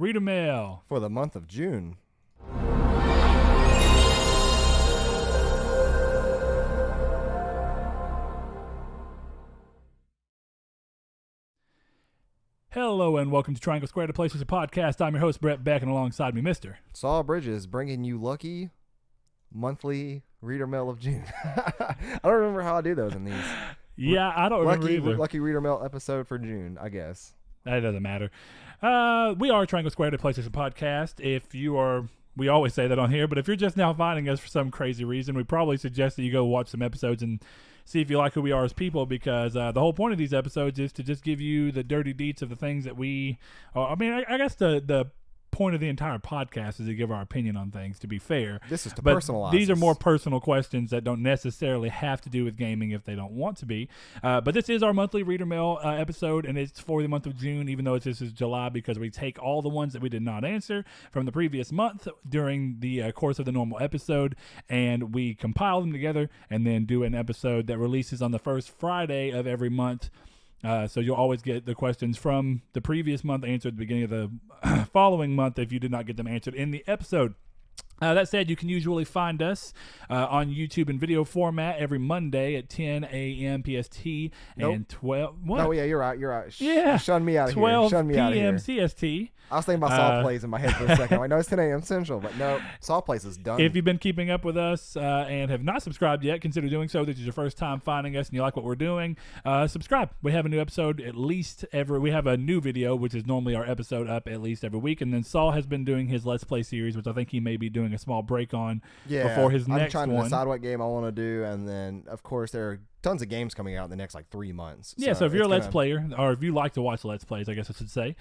Reader Mail for the month of June. Hello and welcome to Triangle Square, the place is a podcast. I'm your host, Brett Beck, and alongside me, Mr. Saul Bridges, bringing you lucky monthly Reader Mail of June. I don't remember how I do those in these. Yeah, I don't remember either. Lucky Reader Mail episode for June, I guess. That doesn't matter. We are Triangle Square, the PlayStation Podcast. We always say that on here, but if you're just now finding us for some crazy reason, we probably suggest that you go watch some episodes and see if you like who we are as people, because the whole point of these episodes is to just give you the dirty deets of the things that I guess the point of the entire podcast is to give our opinion on things, to be fair. This is to but personalize. These are more personal questions that don't necessarily have to do with gaming if they don't want to be. But this is our monthly Reader Mail episode, and it's for the month of June, even though this is July, because we take all the ones that we did not answer from the previous month during the course of the normal episode, and we compile them together and then do an episode that releases on the first Friday of every month. So you'll always get the questions from the previous month answered at the beginning of the following month if you did not get them answered in the episode. That said, you can usually find us on YouTube in video format every Monday at 10 a.m. PST and 12. What? Oh, yeah, you're right. Yeah. Shun me out of here. 12 Shun me out of here. p.m. CST. I was thinking about Saw Plays in my head for a second. I know it's 10 a.m. Central, but no, Saw Plays is done. If you've been keeping up with us and have not subscribed yet, consider doing so. This is your first time finding us and you like what we're doing. Subscribe. We have a new episode we have a new video, which is normally our episode up at least every week. And then Saul has been doing his Let's Play series, which I think he may be doing a small break on before his next one. I'm trying to decide what game I want to do. And then, of course, there are tons of games coming out in the next 3 months. Yeah, so if you're a Let's Player, or if you like to watch Let's Plays, I guess I should say,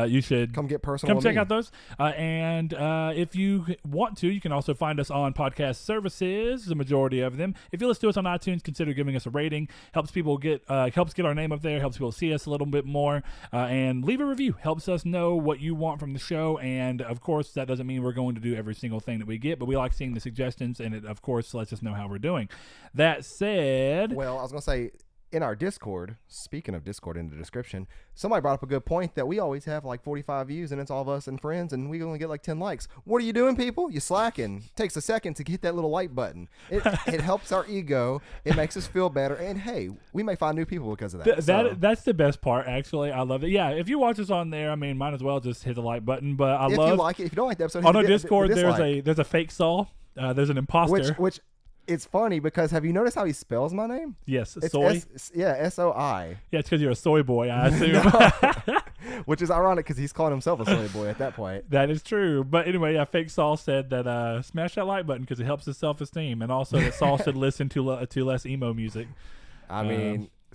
you should come get personal. Come check out those. And if you want to, you can also find us on podcast services, the majority of them. If you listen to us on iTunes, consider giving us a rating. Helps get our name up there, helps people see us a little bit more, and leave a review. Helps us know what you want from the show. And of course, that doesn't mean we're going to do every single thing that we get, but we like seeing the suggestions, and it of course lets us know how we're doing. That said, well, I was going to say, in our Discord, speaking of Discord in the description, somebody brought up a good point that we always have 45 views and it's all of us and friends and we only get 10 likes. What are you doing, people? You're slacking. It takes a second to hit that little like button. It helps our ego. It makes us feel better. And hey, we may find new people because of that. That's the best part, actually. I love it. Yeah, if you watch us on there, might as well just hit the like button. But if you like it, if you don't like the episode, on our Discord, there's a fake Saul. There's an imposter. Which it's funny because have you noticed how he spells my name? Yes, it's soy. S-O-I. Yeah, it's because you're a soy boy, I assume. Which is ironic because he's calling himself a soy boy at that point. That is true. But anyway, Fake Saul said that smash that like button because it helps his self-esteem, and also that Saul should listen to less emo music. I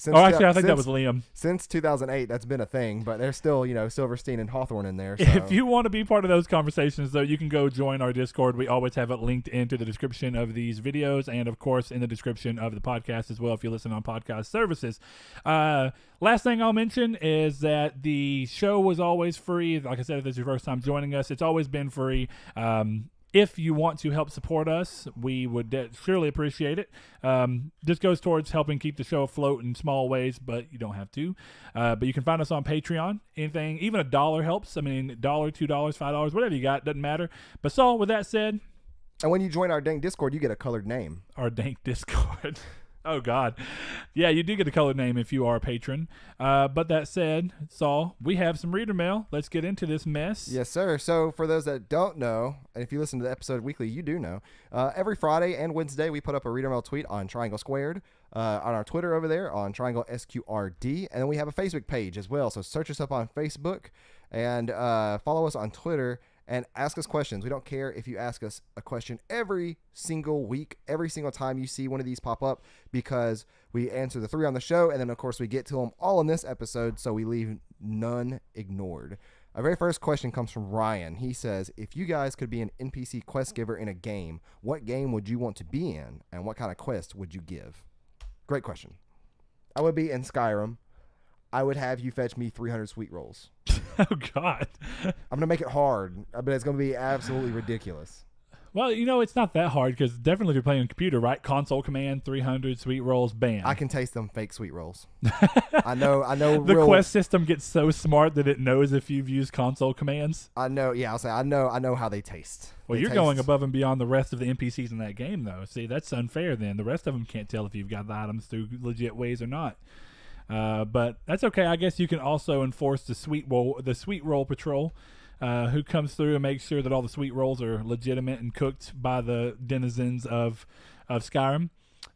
think that was Liam. Since 2008, that's been a thing, but there's still, Silverstein and Hawthorne in there. So. If you want to be part of those conversations, though, you can go join our Discord. We always have it linked into the description of these videos and, of course, in the description of the podcast as well if you listen on podcast services. Last thing I'll mention is that the show was always free. Like I said, if this is your first time joining us, it's always been free. If you want to help support us, we would surely appreciate it. This goes towards helping keep the show afloat in small ways, but you don't have to. But you can find us on Patreon. Anything, even $1 helps. $1, $2, $5, whatever you got, doesn't matter. But Saul, with that said, and when you join our dank Discord, you get a colored name. Our dank Discord. Oh, God. Yeah, you do get a colored name if you are a patron. But that said, Saul, we have some reader mail. Let's get into this mess. Yes, sir. So for those that don't know, and if you listen to the episode weekly, you do know, every Friday and Wednesday, we put up a reader mail tweet on Triangle Squared, on our Twitter over there, on Triangle SQRD, and then we have a Facebook page as well. So search us up on Facebook and follow us on Twitter. And ask us questions. We don't care if you ask us a question every single week, every single time you see one of these pop up, because we answer the 3 on the show. And then, of course, we get to them all in this episode, so we leave none ignored. Our very first question comes from Ryan. He says, if you guys could be an NPC quest giver in a game, what game would you want to be in? And what kind of quest would you give? Great question. I would be in Skyrim. I would have you fetch me 300 sweet rolls. Oh, God. I'm going to make it hard, but it's going to be absolutely ridiculous. Well, it's not that hard because definitely if you're playing on a computer, right? Console command 300 sweet rolls, bam. I can taste them fake sweet rolls. I know. The quest system gets so smart that it knows if you've used console commands. I know. Yeah, I'll say I know how they taste. Well, you're going above and beyond the rest of the NPCs in that game, though. See, that's unfair. Then the rest of them can't tell if you've got the items through legit ways or not. But that's okay. I guess you can also enforce the sweet roll patrol. Who comes through and makes sure that all the sweet rolls are legitimate and cooked by the denizens of Skyrim.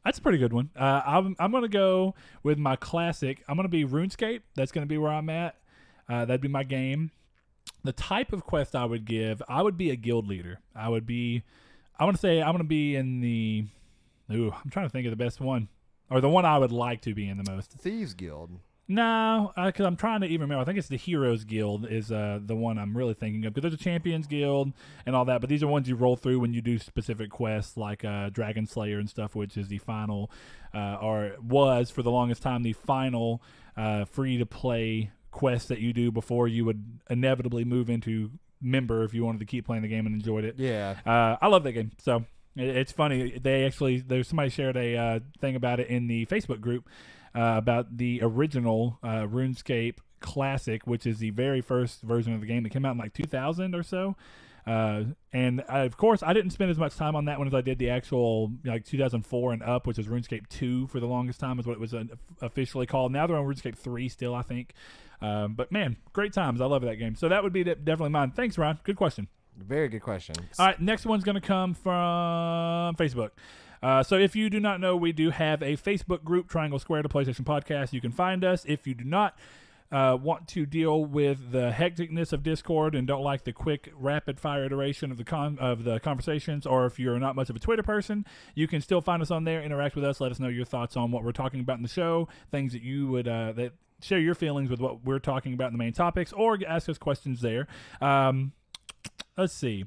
That's a pretty good one. I'm going to go with my classic. I'm going to be RuneScape. That's going to be where I'm at. That'd be my game. The type of quest I would give, I would be a guild leader. I want to say I'm going to be in the, I'm trying to think of the best one. Or the one I would like to be in the most. Thieves Guild. No, because I'm trying to even remember. I think it's the Heroes Guild is the one I'm really thinking of. Because there's a Champions Guild and all that, but these are ones you roll through when you do specific quests like Dragon Slayer and stuff, which is the final, or was for the longest time the final free-to-play quest that you do before you would inevitably move into member if you wanted to keep playing the game and enjoyed it. Yeah. I love that game. So it's funny. There's somebody shared a thing about it in the Facebook group. About the original RuneScape Classic, which is the very first version of the game that came out in like 2000 or so. Of course, I didn't spend as much time on that one as I did the actual 2004 and up, which is RuneScape 2 for the longest time is what it was officially called. Now they're on RuneScape 3 still, I think. But man, great times. I love that game. So that would be definitely mine. Thanks, Ryan. Good question. Very good question. All right, next one's going to come from Facebook. So if you do not know, we do have a Facebook group, Triangle Squared, a PlayStation podcast. You can find us. If you do not want to deal with the hecticness of Discord and don't like the quick, rapid-fire iteration of the conversations, or if you're not much of a Twitter person, you can still find us on there, interact with us, let us know your thoughts on what we're talking about in the show, things that you would that share your feelings with what we're talking about in the main topics, or ask us questions there. Let's see.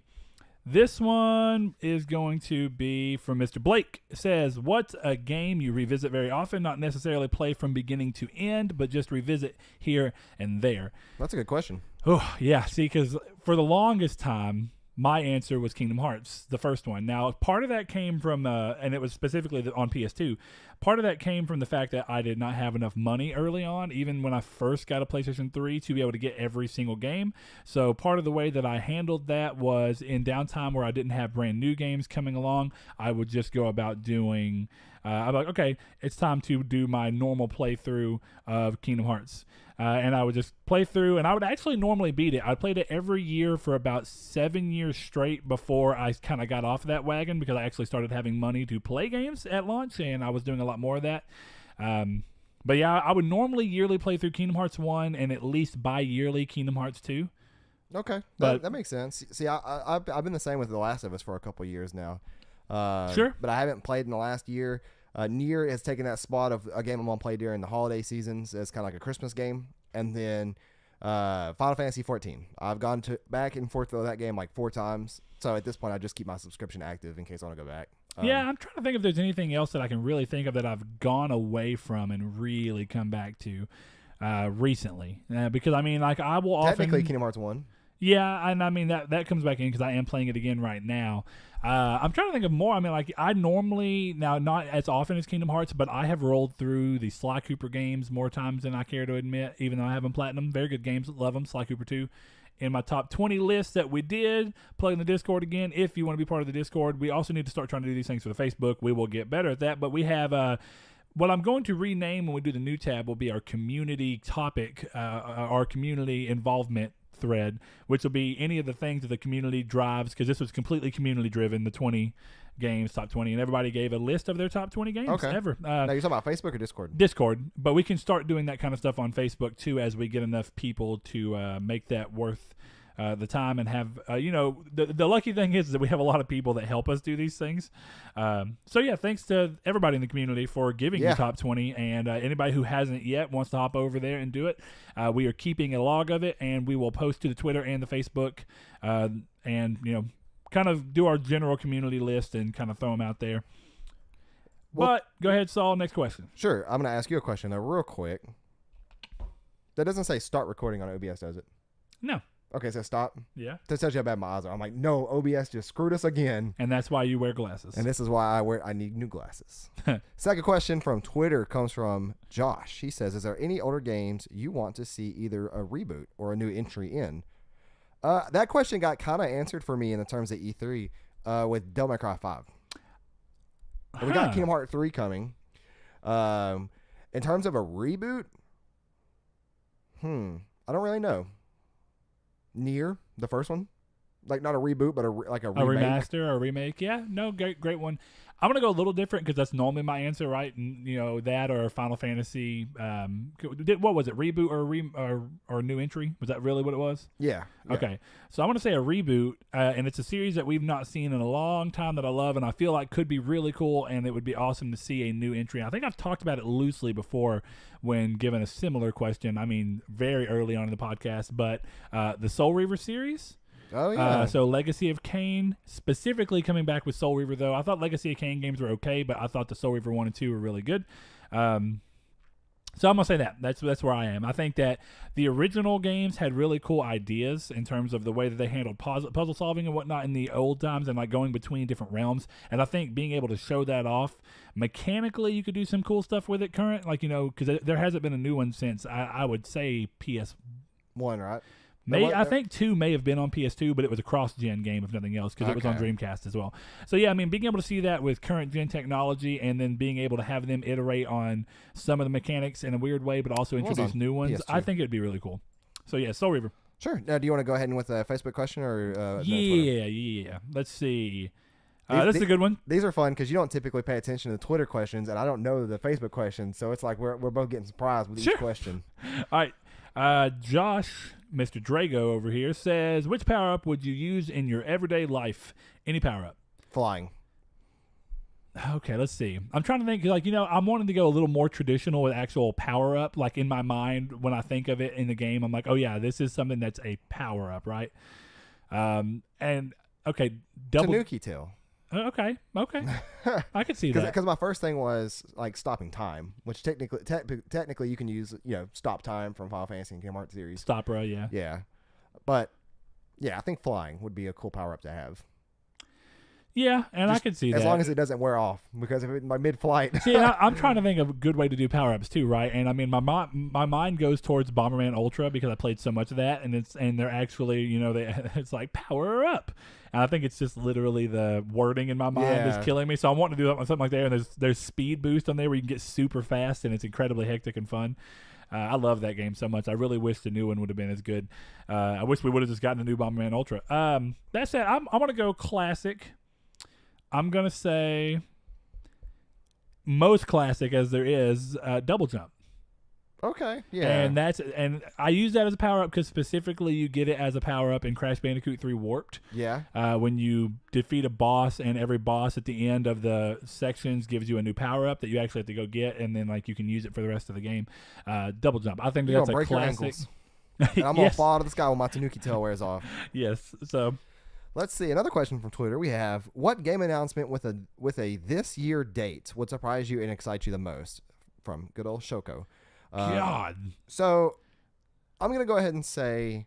This one is going to be from Mr. Blake. It says, what's a game you revisit very often, not necessarily play from beginning to end, but just revisit here and there? That's a good question. Oh, yeah. See, because for the longest time, my answer was Kingdom Hearts, the first one. Now, part of that came from, and it was specifically on PS2, part of that came from the fact that I did not have enough money early on, even when I first got a PlayStation 3, to be able to get every single game. So part of the way that I handled that was in downtime where I didn't have brand new games coming along, I would just go about doing, I'm like, okay, it's time to do my normal playthrough of Kingdom Hearts. And I would just play through, and I would actually normally beat it. I played it every year for about 7 years straight before I kind of got off that wagon, because I actually started having money to play games at launch, and I was doing a lot more of that. But yeah, I would normally yearly play through Kingdom Hearts 1 and at least bi-yearly Kingdom Hearts 2. Okay, but that makes sense. See, I've been the same with The Last of Us for a couple years now. Sure. But I haven't played in the last year. Nier has taken that spot of a game I'm going to play during the holiday seasons as kind of like a Christmas game. And then Final Fantasy 14. I've gone back and forth through that game like 4 times. So at this point, I just keep my subscription active in case I want to go back. Yeah, I'm trying to think if there's anything else that I can really think of that I've gone away from and really come back to recently. Because, I mean, like, I will Technically, Kingdom Hearts 1. Yeah, and I mean, that comes back in because I am playing it again right now. I'm trying to think of more. I mean, like, I normally, now not as often as Kingdom Hearts, but I have rolled through the Sly Cooper games more times than I care to admit, even though I have them platinum. Very good games. Love them. Sly Cooper 2. In my top 20 list that we did, plug in the Discord again if you want to be part of the Discord. We also need to start trying to do these things for the Facebook. We will get better at that, but we have what I'm going to rename when we do the new tab will be our community topic, our community involvement thread, which will be any of the things that the community drives, because this was completely community driven, the 20 games, top 20, and everybody gave a list of their top 20 games ever. Now you're talking about Facebook or Discord? Discord, but we can start doing that kind of stuff on Facebook too as we get enough people to make that worth the time and have, the lucky thing is that we have a lot of people that help us do these things. So yeah, thanks to everybody in the community for giving the top 20, and anybody who hasn't yet wants to hop over there and do it. We are keeping a log of it, and we will post to the Twitter and the Facebook, and kind of do our general community list and kind of throw them out there. Well, but go ahead, Saul. Next question. Sure. I'm going to ask you a question though, real quick. That doesn't say start recording on OBS, does it? No. Okay, so stop. Yeah. That tells you how bad my eyes are. I'm like, no, OBS just screwed us again. And that's why you wear glasses. And this is why I need new glasses. Second question from Twitter comes from Josh. He says, is there any older games you want to see either a reboot or a new entry in? That question got kind of answered for me in the terms of E3 with Devil May Cry 5. We got Kingdom Hearts 3 coming. In terms of a reboot, I don't really know. Nier, the first one, like not a reboot, but a remake. A remaster or a remake. Yeah, no, great one. I'm gonna go a little different because that's normally my answer, right? And, that or Final Fantasy. What was it? Reboot or new entry? Was that really what it was? Yeah. Okay, so I want to say a reboot, and it's a series that we've not seen in a long time that I love, and I feel like could be really cool, and it would be awesome to see a new entry. I think I've talked about it loosely before when given a similar question. I mean, very early on in the podcast, but the Soul Reaver series. Oh, yeah. So Legacy of Kain, specifically coming back with Soul Reaver, though. I thought Legacy of Kain games were okay, but I thought the Soul Reaver 1 and 2 were really good. So I'm going to say that. That's where I am. I think that the original games had really cool ideas in terms of the way that they handled puzzle solving and whatnot in the old times and like going between different realms. And I think being able to show that off mechanically, you could do some cool stuff with it current. Like, because there hasn't been a new one since, I would say, PS1, right? I think 2 may have been on PS2, but it was a cross-gen game, if nothing else, because it was on Dreamcast as well. So, yeah, I mean, being able to see that with current-gen technology and then being able to have them iterate on some of the mechanics in a weird way, but also introduce new ones, PS2. I think it would be really cool. So, yeah, Soul Reaver. Sure. Now, do you want to go ahead and with a Facebook question or Yeah. Let's see. This is a good one. These are fun because you don't typically pay attention to the Twitter questions, and I don't know the Facebook questions, so it's like we're both getting surprised with each question. All right. Josh, Mr. Drago over here, says, which power-up would you use in your everyday life? Any power-up? Flying. Okay, let's see. I'm trying to think, I'm wanting to go a little more traditional with actual power-up. Like, in my mind, when I think of it in the game, I'm like, oh, yeah, this is something that's a power-up, right? Tanuki tail. Okay. I could see that. Because my first thing was like stopping time, which technically you can use, stop time from Final Fantasy and Kingdom Hearts series. Stopra, yeah. Yeah. But, yeah, I think flying would be a cool power-up to have. Yeah, and I could see that. As long as it doesn't wear off, because if it's my mid-flight. See, I'm trying to think of a good way to do power-ups too, right? And I mean, my mind goes towards Bomberman Ultra because I played so much of that, and they're actually, it's like power up, and I think it's just literally the wording in my mind is killing me. So I'm wanting to do something like that, and there's speed boost on there where you can get super fast, and it's incredibly hectic and fun. I love that game so much. I really wish the new one would have been as good. I wish we would have just gotten a new Bomberman Ultra. That said, I'm gonna go classic. I'm going to say most classic as there is, double jump. Okay, yeah. And I use that as a power-up because specifically you get it as a power-up in Crash Bandicoot 3 Warped. Yeah. When you defeat a boss, and every boss at the end of the sections gives you a new power-up that you actually have to go get, and then you can use it for the rest of the game. Double jump. I think that's a classic. And I'm going to fall out of the sky when my Tanuki tail wears off. Yes, so... Let's see. Another question from Twitter. We have, what game announcement with a this year date would surprise you and excite you the most? From good old Shoko. God. So I'm going to go ahead and say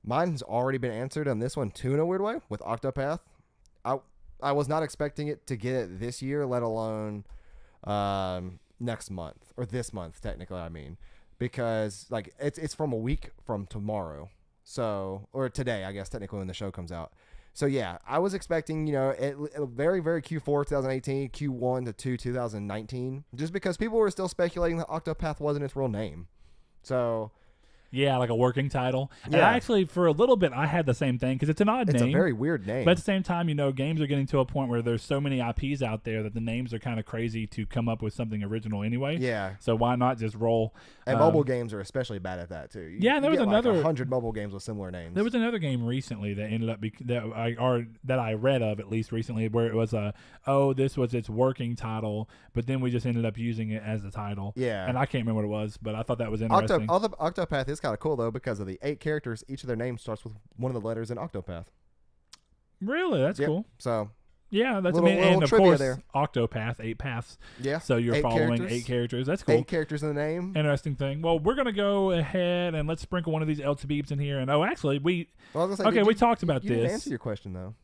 mine's already been answered on this one too in a weird way with Octopath. I was not expecting it to get it this year, let alone next month or this month, technically, I mean, because it's from a week from tomorrow. So, or today, I guess, technically when the show comes out. So, yeah, I was expecting, very, very Q4 2018, Q1 to 2 2019, just because people were still speculating that Octopath wasn't its real name. So... Yeah, like a working title. Yeah. And actually, for a little bit, I had the same thing because it's an odd name. It's a very weird name. But at the same time, games are getting to a point where there's so many IPs out there that the names are kind of crazy to come up with something original anyway. Yeah. So why not just roll? And mobile games are especially bad at that too. There was another 100 mobile games with similar names. There was another game recently that ended up that I read of at least recently where it was this was its working title, but then we just ended up using it as the title. Yeah. And I can't remember what it was, but I thought that was interesting. Octopath is kind of cool though because of the 8 characters. Each of their names starts with one of the letters in Octopath. Really? That's cool. So Yeah, that's Little and of trivia course, there. Octopath, 8 paths. Yeah. So you're 8 following characters. 8 characters. That's cool. 8 characters in the name. Interesting thing. Well, we're gonna go ahead and let's sprinkle one of these L2Beeps in here. And actually, we Well, I was gonna say, we talked about you this. didn't answer your question though.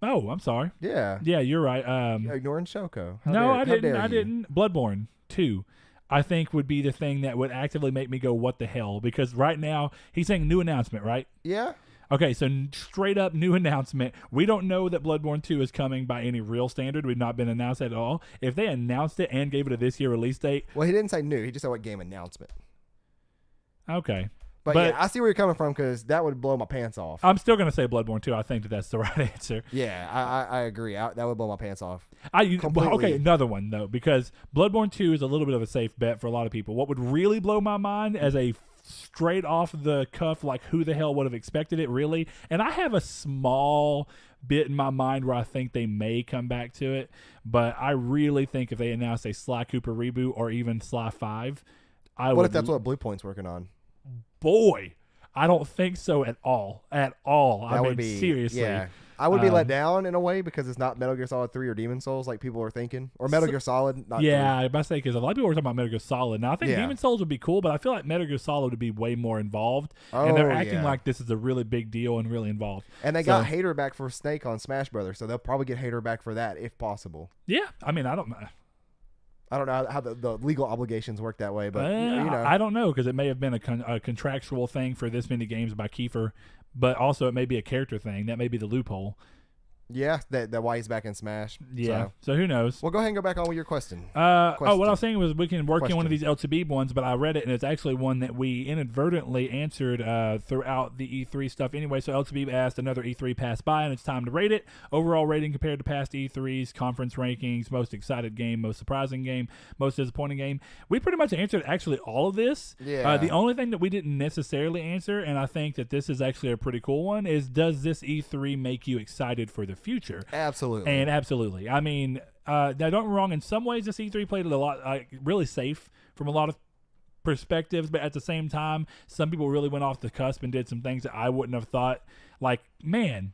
Oh, I'm sorry. Yeah. Yeah, you're right. You're ignoring Shoko. I didn't. Bloodborne 2, I think, would be the thing that would actively make me go, what the hell? Because right now, he's saying new announcement, right? Yeah. Okay, so straight up new announcement. We don't know that Bloodborne 2 is coming by any real standard. We've not been announced at all. If they announced it and gave it a this year release date. Well, he didn't say new. He just said what game announcement. Okay. But yeah, I see where you're coming from because that would blow my pants off. I'm still going to say Bloodborne 2. I think that's the right answer. Yeah, I agree. That would blow my pants off. Okay, another one, though, because Bloodborne 2 is a little bit of a safe bet for a lot of people. What would really blow my mind as a straight off the cuff, like who the hell would have expected it, really? And I have a small bit in my mind where I think they may come back to it, but I really think if they announced a Sly Cooper reboot or even Sly 5, What if that's what Blue Point's working on? Boy, I don't think so at all. At all. That would be seriously. Yeah. I would be let down in a way because it's not Metal Gear Solid 3 or Demon Souls like people are thinking, or Metal Gear Solid. Not 3. I must say, because a lot of people were talking about Metal Gear Solid. Now I think Demon Souls would be cool, but I feel like Metal Gear Solid would be way more involved, and they're acting like this is a really big deal and really involved. And they got Hater back for Snake on Smash Brothers, so they'll probably get Hater back for that if possible. Yeah, I mean, I don't know how the legal obligations work that way, but I don't know, because it may have been a contractual thing for this many games by Kiefer, but also it may be a character thing. That may be the loophole. Yeah, that why he's back in Smash. Yeah, so who knows? Well, go ahead and go back on with your question. What I was saying was we can work in one of these L2B ones, but I read it, and it's actually one that we inadvertently answered throughout the E3 stuff anyway. So L2B asked, another E3 passed by, and it's time to rate it. Overall rating compared to past E3s, conference rankings, most excited game, most surprising game, most disappointing game. We pretty much answered actually all of this. Yeah. The only thing that we didn't necessarily answer, and I think that this is actually a pretty cool one, is does this E3 make you excited for the future? Absolutely. And absolutely. I mean, now don't get me wrong, in some ways this E3 played it a lot, really safe from a lot of perspectives, but at the same time, some people really went off the cusp and did some things that I wouldn't have thought. Like, man,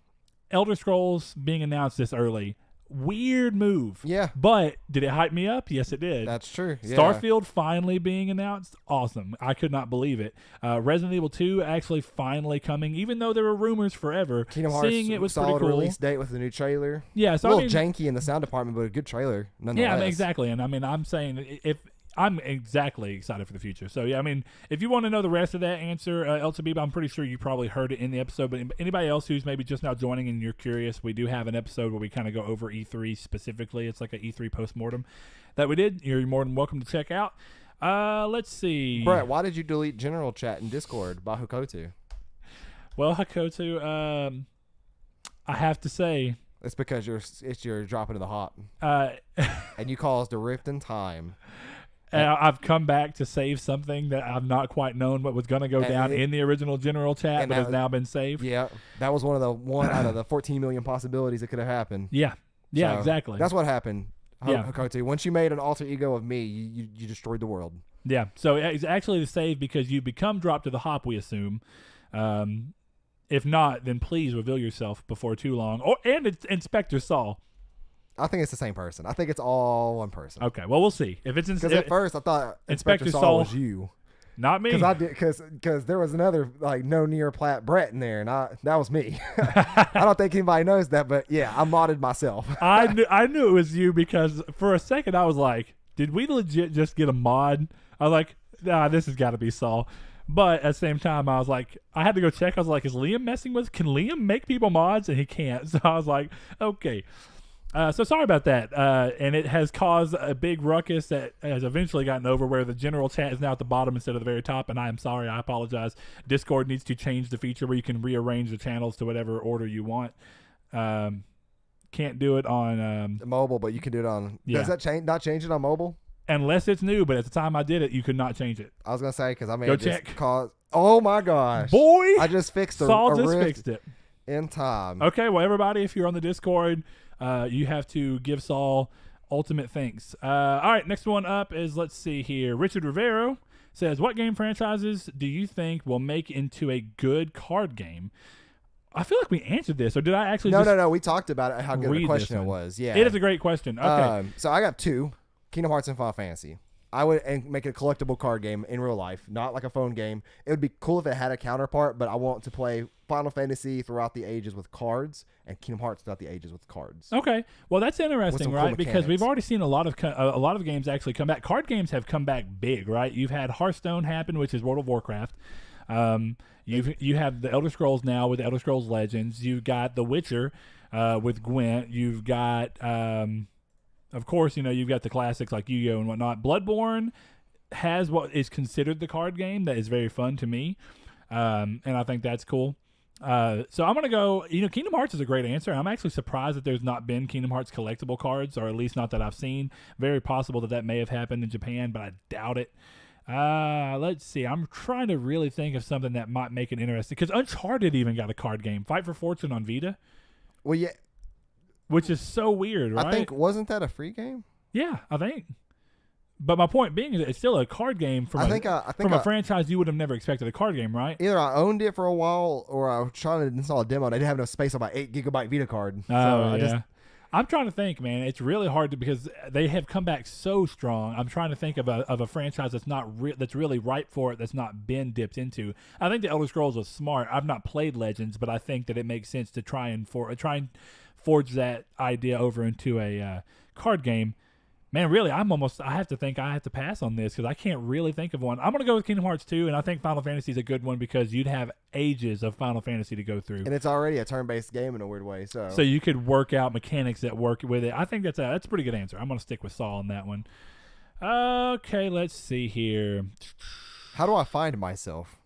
Elder Scrolls being announced this early, weird move. Yeah. But did it hype me up? Yes, it did. That's true. Yeah. Starfield finally being announced. Awesome. I could not believe it. Resident Evil 2 actually finally coming, even though there were rumors forever. Kingdom Hearts, seeing it was solid pretty cool. release date with the new trailer. Yeah, so a little janky in the sound department, but a good trailer nonetheless. Yeah, I mean, exactly. And I mean, I'm saying if I'm exactly excited for the future. So, yeah, I mean, if you want to know the rest of that answer, LTB, I'm pretty sure you probably heard it in the episode. But anybody else who's maybe just now joining and you're curious, we do have an episode where we kind of go over E3 specifically. It's like an E3 postmortem that we did. You're more than welcome to check out. Let's see. Brett, why did you delete general chat in Discord by Hakotu? Well, Hakotu, I have to say, it's because you're dropping to the hop. And you caused a rift in time. I've come back to save something that I've not quite known what was going to go down in the original general chat, but has now been saved. Yeah, that was one out of the 14 million possibilities that could have happened. Yeah, so exactly. That's what happened. Yeah. Hakotu. Once you made an alter ego of me, you destroyed the world. Yeah, so it's actually the save because you become dropped to the hop, we assume. If not, then please reveal yourself before too long. And it's Inspector Saul. I think it's the same person. I think it's all one person. Okay, well, we'll see. If it's because at first I thought Inspector Saul was you, not me. Because there was another no near plat Brett in there, and that was me. I don't think anybody knows that, but yeah, I modded myself. I knew it was you because for a second I was like, did we legit just get a mod? I was like, nah, this has got to be Saul. But at the same time, I was like, I had to go check. I was like, is Liam messing with? Can Liam make people mods? And he can't. So I was like, okay. So sorry about that. And it has caused a big ruckus that has eventually gotten over where the general chat is now at the bottom instead of the very top. And I am sorry. I apologize. Discord needs to change the feature where you can rearrange the channels to whatever order you want. Can't do it on mobile, but you can do it on. Yeah. Does that not change it on mobile? Unless it's new, but at the time I did it, you could not change it. I was gonna say because I made Go it check. Oh my gosh, boy! I just fixed Saul just rift fixed it in time. Okay, well everybody, if you're on the Discord, you have to give Saul ultimate thanks. All right, next one up is, let's see here. Richard Rivero says, what game franchises do you think will make into a good card game? I feel like we answered this, or did I actually? No. We talked about it. How good read the question this it one? was. Yeah, It is a great question. Okay. So I got 2: Kingdom Hearts and Final Fantasy. I would make it a collectible card game in real life, not like a phone game. It would be cool if it had a counterpart, but I want to play Final Fantasy throughout the ages with cards, and Kingdom Hearts throughout the ages with cards. Okay, well that's interesting, some right? cool Because we've mechanics. already seen a lot of games actually come back. Card games have come back big, right? You've had Hearthstone happen, which is World of Warcraft. You have the Elder Scrolls now with Elder Scrolls Legends. You've got The Witcher with Gwent. You've got, of course, you've got the classics like Yu-Gi-Oh and whatnot. Bloodborne has what is considered the card game that is very fun to me, and I think that's cool. So I'm gonna go. Kingdom Hearts is a great answer. I'm actually surprised that there's not been Kingdom Hearts collectible cards, or at least not that I've seen. Very possible that may have happened in Japan, but I doubt it. Let's see. I'm trying to really think of something that might make it interesting, because Uncharted even got a card game, Fight for Fortune on Vita. Well, yeah, which is so weird, right? I think wasn't that a free game? Yeah, I think. But my point being is that it's still a card game from a franchise you would have never expected a card game, right? Either I owned it for a while, or I was trying to install a demo, and I didn't have enough space on my 8 gigabyte Vita card. I'm trying to think, man. It's really hard because they have come back so strong. I'm trying to think of a franchise that's that's really ripe for it, that's not been dipped into. I think the Elder Scrolls was smart. I've not played Legends, but I think that it makes sense to try and forge that idea over into a card game. Man, really, I have to pass on this because I can't really think of one. I'm going to go with Kingdom Hearts 2, and I think Final Fantasy is a good one because you'd have ages of Final Fantasy to go through. And it's already a turn-based game in a weird way. So you could work out mechanics that work with it. I think that's a pretty good answer. I'm going to stick with Saul on that one. Okay, let's see here. How do I find myself?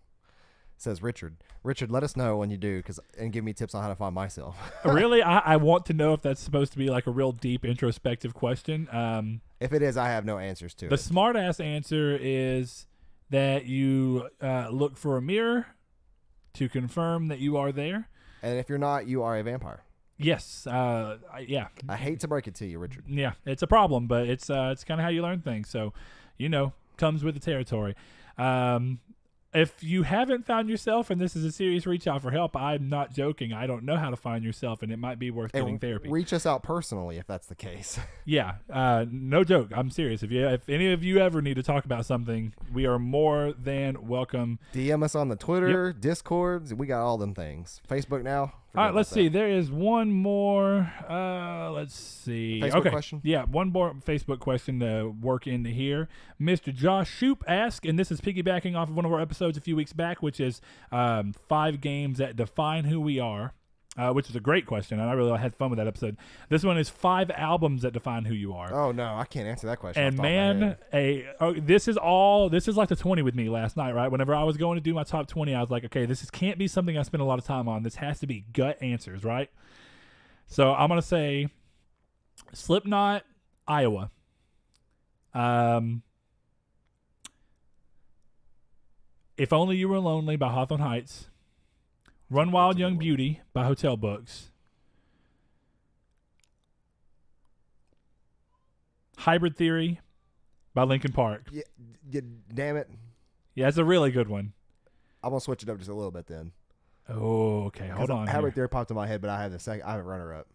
Says Richard. Richard, let us know when you do, and give me tips on how to find myself. Really? I want to know if that's supposed to be like a real deep introspective question. If it is, I have no answers to it. The smart-ass answer is that you look for a mirror to confirm that you are there. And if you're not, you are a vampire. Yes. Yeah. I hate to break it to you, Richard. Yeah, it's a problem, but it's kind of how you learn things. So, comes with the territory. If you haven't found yourself and this is a serious reach out for help, I'm not joking. I don't know how to find yourself, and it might be worth getting therapy. Reach us out personally if that's the case. Yeah, no joke. I'm serious. If any of you ever need to talk about something, we are more than welcome. DM us on the Twitter, Discords. We got all them things. Facebook now. All right, let's see. There is one more. Let's see. Facebook question? Yeah, one more Facebook question to work into here. Mr. Josh Shoop asks, and this is piggybacking off of one of our episodes a few weeks back, which is 5 games that define who we are, which is a great question, and I really had fun with that episode. This one is 5 albums that define who you are. Oh, no, I can't answer that question. And man, this is like the 20 with me last night, right? Whenever I was going to do my top 20, I was like, okay, this can't be something I spend a lot of time on. This has to be gut answers, right? So I'm going to say Slipknot, Iowa. If Only You Were Lonely by Hawthorne Heights. Run Wild Young Beauty by Hotel Books. Hybrid Theory by Linkin Park. Yeah, damn it. Yeah, it's a really good one. I'm going to switch it up just a little bit then. Oh, okay. Hold on. Hybrid Theory popped in my head, but I have a runner-up.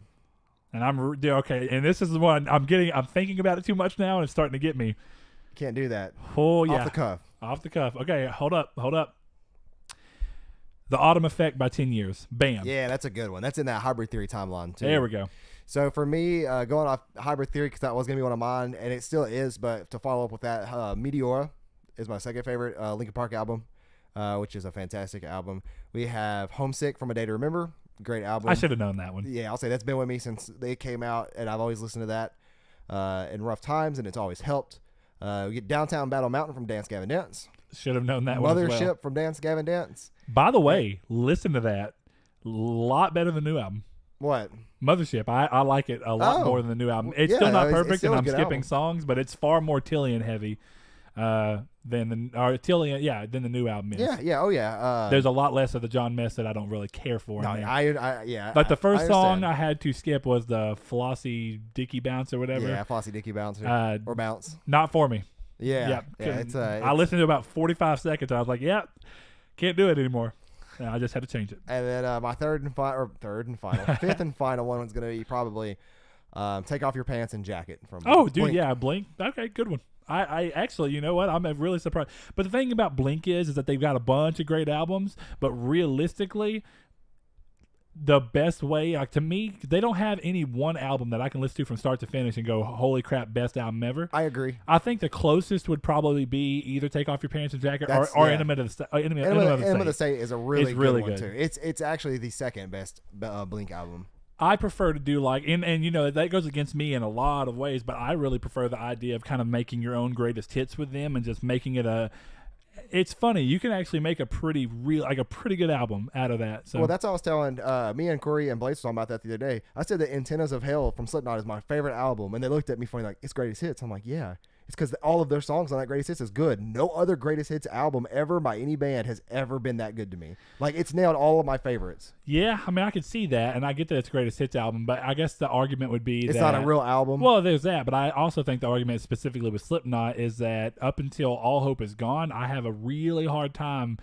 And okay. And this is the one I'm thinking about it too much now, and it's starting to get me. Can't do that. Oh, yeah. Off the cuff. Okay, hold up. The Autumn Effect by 10 Years. Bam. Yeah, that's a good one. That's in that Hybrid Theory timeline, too. There we go. So for me, going off Hybrid Theory, because that was going to be one of mine, and it still is, but to follow up with that, Meteora is my second favorite Linkin Park album, which is a fantastic album. We have Homesick from A Day to Remember. Great album. I should have known that one. Yeah, I'll say that's been with me since they came out, and I've always listened to that in rough times, and it's always helped. We get Downtown Battle Mountain from Dance Gavin Dance. Should have known that one as well. Mothership from Dance Gavin Dance. By the way, listen to that. A lot better than the new album. What? Mothership. I like it a lot more than the new album. It's still not perfect, and I'm skipping songs, but it's far more Tillian heavy than the new album is. Yeah. Oh yeah. There's a lot less of the John Mess that I don't really care for. No, yeah. But the first song I had to skip was the Flossie Dicky Bounce or whatever. Yeah, Flossie Dicky Bounce or Bounce. Not for me. Yeah. It's I listened to about 45 seconds. I was like, can't do it anymore. And I just had to change it. And then my fifth and final one was going to be probably Take Off Your Pants and Jacket from Oh, dude, Blink. yeah, Blink. Okay, good one. I actually, you know what? I'm really surprised. But the thing about Blink is that they've got a bunch of great albums, but realistically, the best way, like to me, they don't have any one album that I can listen to from start to finish and go, holy crap, best album ever. I agree. I think the closest would probably be either Take Off Your Pants and Jacket or Enema of the Enema of the State is a really really good one, good. too. It's actually the second best Blink album. I prefer to do like, and you know, that goes against me in a lot of ways, but I really prefer the idea of kind of making your own greatest hits with them and just making it it's funny. You can actually make a pretty good album out of that. So. Well, that's what I was telling me and Corey and Blaze was talking about that the other day. I said that Antennas of Hell from Slipknot is my favorite album, and they looked at me funny like, it's greatest hits. I'm like, yeah. It's because all of their songs on that greatest hits is good. No other greatest hits album ever by any band has ever been that good to me. Like, it's nailed all of my favorites. Yeah, I mean, I could see that, and I get that it's greatest hits album, but I guess the argument would be it's not a real album. Well, there's that, but I also think the argument specifically with Slipknot is that up until All Hope Is Gone, I have a really hard time.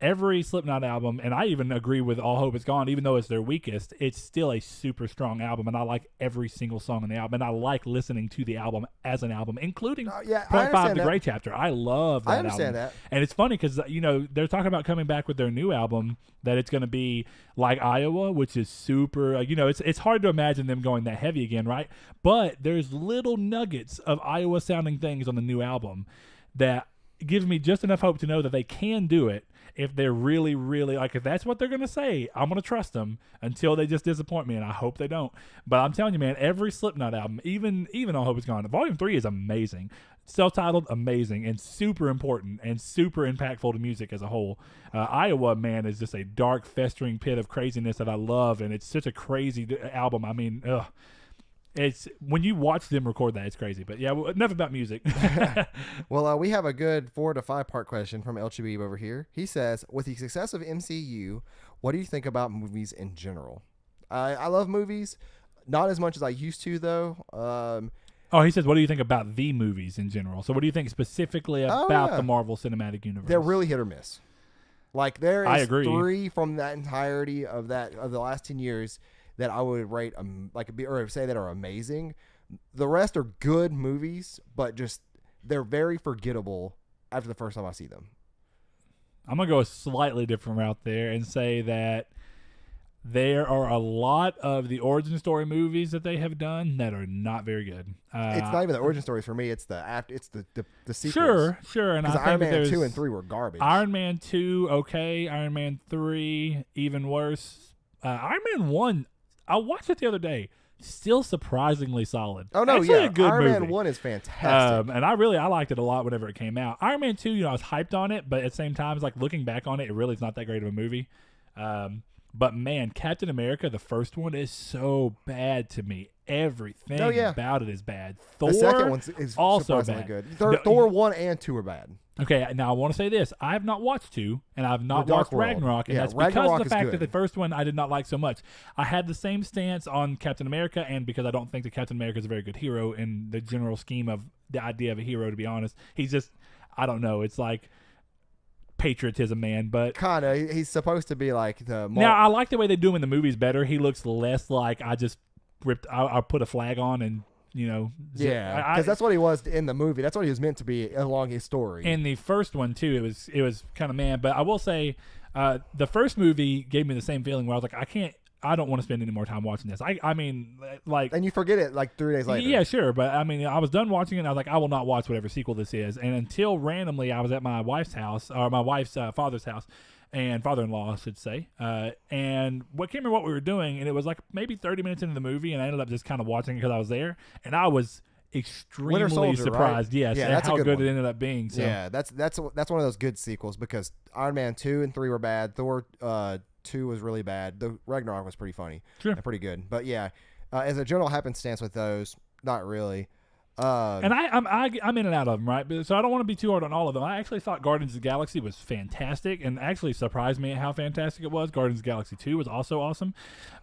Every Slipknot album, and I even agree with All Hope Is Gone, even though it's their weakest, it's still a super strong album, and I like every single song on the album, and I like listening to the album as an album, including Point 5, The Gray Chapter. I love that album. I understand that. And it's funny because, you know, they're talking about coming back with their new album, that it's going to be like Iowa, which is super, you know, it's hard to imagine them going that heavy again, right? But there's little nuggets of Iowa-sounding things on the new album that gives me just enough hope to know that they can do it. If they're really, really, like, if that's what they're going to say, I'm going to trust them until they just disappoint me, and I hope they don't. But I'm telling you, man, every Slipknot album, even All Hope Is Gone, Volume 3 is amazing. Self-titled, amazing, and super important and super impactful to music as a whole. Iowa, man, is just a dark, festering pit of craziness that I love, and it's such a crazy album. I mean, it's when you watch them record that, it's crazy. But yeah, enough about music. Well, we have a good 4 to 5 part question from El Chabib over here. He says, with the success of MCU, what do you think about movies in general? I love movies, not as much as I used to, though. He says, what do you think about the movies in general? So what do you think specifically about the Marvel Cinematic Universe? They're really hit or miss. Like, there is I agree. 3 from that entirety of the last 10 years that I would rate or say that are amazing. The rest are good movies, but just they're very forgettable after the first time I see them. I'm gonna go a slightly different route there and say that there are a lot of the origin story movies that they have done that are not very good. It's not even the origin stories for me. It's the sequels. Sure. And because Iron Man 2 and 3 were garbage. Iron Man 2, okay. Iron Man 3, even worse. Iron Man 1. I watched it the other day. Still surprisingly solid. Oh, no, actually a good Iron movie. Man 1 is fantastic. And I liked it a lot whenever it came out. Iron Man 2, you know, I was hyped on it, but at the same time, it's like looking back on it, it really is not that great of a movie. But man, Captain America, the first one, is so bad to me. Everything about it is bad. Thor, the second one is also surprisingly bad. good. Thor 1 and 2 are bad. Okay, now I want to say this. I have not watched 2, and I've not watched Ragnarok, and that's Ragnarok because of the fact good. that the first one I did not like so much. I had the same stance on Captain America, and because I don't think that Captain America is a very good hero in the general scheme of the idea of a hero, to be honest. He's just, I don't know, it's like patriotism, man, but kind of. He's supposed to be like the... Now, I like the way they do him in the movies better. He looks less like I just I put a flag on and... You know, yeah, because that's what he was in the movie. That's what he was meant to be along his story. In the first one too, it was kind of man. But I will say, the first movie gave me the same feeling where I was like, I don't want to spend any more time watching this. I mean, like, and you forget it like 3 days later. Yeah, sure, but I mean, I was done watching it. And I was like, I will not watch whatever sequel this is. And until randomly, I was at my wife's house or my wife's father's house. And father-in-law, I should say. And what came in what we were doing, and it was like maybe 30 minutes into the movie, and I ended up just kind of watching it because I was there, and I was extremely surprised. Right? Yes, at how good it ended up being. So. Yeah, that's one of those good sequels because Iron Man 2 and 3 were bad. Thor 2 was really bad. The Ragnarok was pretty funny. Sure. And pretty good. But yeah, as a general happenstance with those, not really. And I'm in and out of them, right? But, so I don't want to be too hard on all of them. I actually thought Guardians of the Galaxy was fantastic, and actually surprised me at how fantastic it was. Guardians of the Galaxy 2 was also awesome.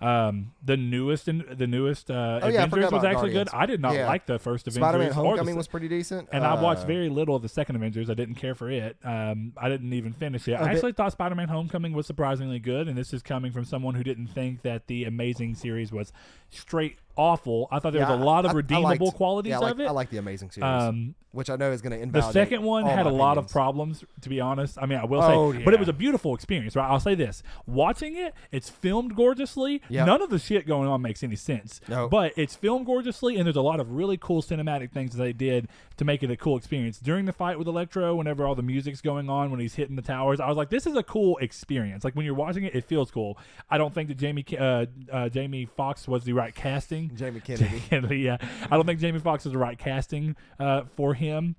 The newest Avengers was actually good. I did not like the first Avengers. Spider-Man Homecoming was pretty decent. And I watched very little of the second Avengers. I didn't care for it. I didn't even finish it. I actually thought Spider-Man Homecoming was surprisingly good, and this is coming from someone who didn't think that the Amazing series was straight awful. I thought there was a lot of redeemable qualities of it. I like the Amazing series, which I know is going to invalidate. The second one had a lot of problems, to be honest. I mean, I will say, but it was a beautiful experience, right? I'll say this: watching it, it's filmed gorgeously. Yep. None of the shit going on makes any sense, but it's filmed gorgeously, and there's a lot of really cool cinematic things that they did to make it a cool experience. During the fight with Electro, whenever all the music's going on, when he's hitting the towers, I was like, this is a cool experience. Like when you're watching it, it feels cool. I don't think that Jamie Foxx was the right casting. Jamie Kennedy. Yeah, I don't think Jamie Foxx is the right casting for him.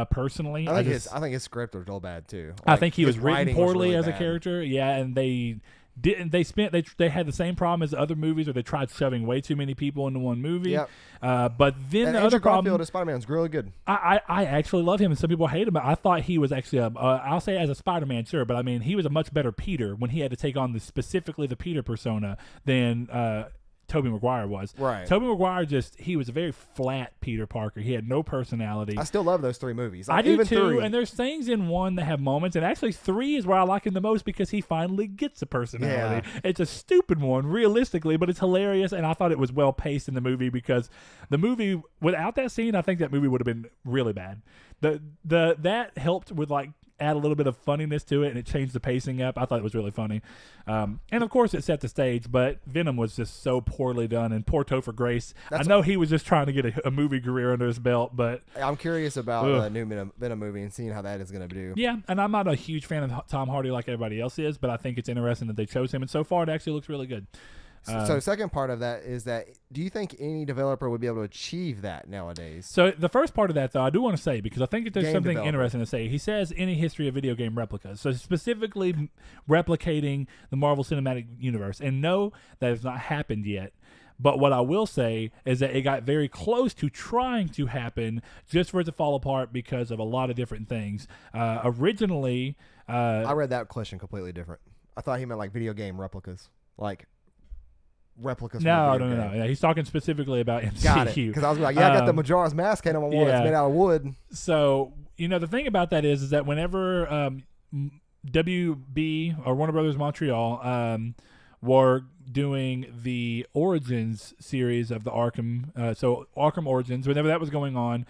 Personally, I think his script was real bad too. Like, I think he was written poorly really as a bad. character. Yeah, and they had the same problem as the other movies where they tried shoving way too many people into one movie. Yep. But then and the Andrew other problem, Garfield as Spider-Man's really good. I actually love him, and some people hate him. I thought he was actually I'll say as a Spider-Man, sure, but I mean he was a much better Peter when he had to take on specifically the Peter persona than Tobey Maguire was. Right. Tobey Maguire he was a very flat Peter Parker. He had no personality. I still love those three movies. I do even too, 3. and there's things in 1 that have moments, and actually 3 is where I like him the most because he finally gets a personality. Yeah. It's a stupid one, realistically, but it's hilarious, and I thought it was well paced in the movie because the movie, without that scene, I think that movie would have been really bad. That helped with add a little bit of funniness to it, and it changed the pacing up. I thought it was really funny. And of course it set the stage, but Venom was just so poorly done, and poor Topher Grace. I know he was just trying to get a movie career under his belt, but I'm curious about the new Venom movie and seeing how that is going to do. Yeah, and I'm not a huge fan of Tom Hardy like everybody else is, but I think it's interesting that they chose him, and so far it actually looks really good. So second part of that is that, do you think any developer would be able to achieve that nowadays? So the first part of that, though, I do want to say, because I think that there's something developer. interesting to say. He says any history of video game replicas. So specifically replicating the Marvel Cinematic Universe. And no, that has not happened yet. But what I will say is that it got very close to trying to happen just for it to fall apart because of a lot of different things. Originally... I read that question completely different. I thought he meant like video game replicas. Like... replicas. No. Yeah, he's talking specifically about MCU. Got it. Because I was like, I got the Majora's Mask hand on my wall that's made out of wood. So, the thing about that is that whenever WB or Warner Brothers Montreal were doing the Origins series of the Arkham, so Arkham Origins, whenever that was going on,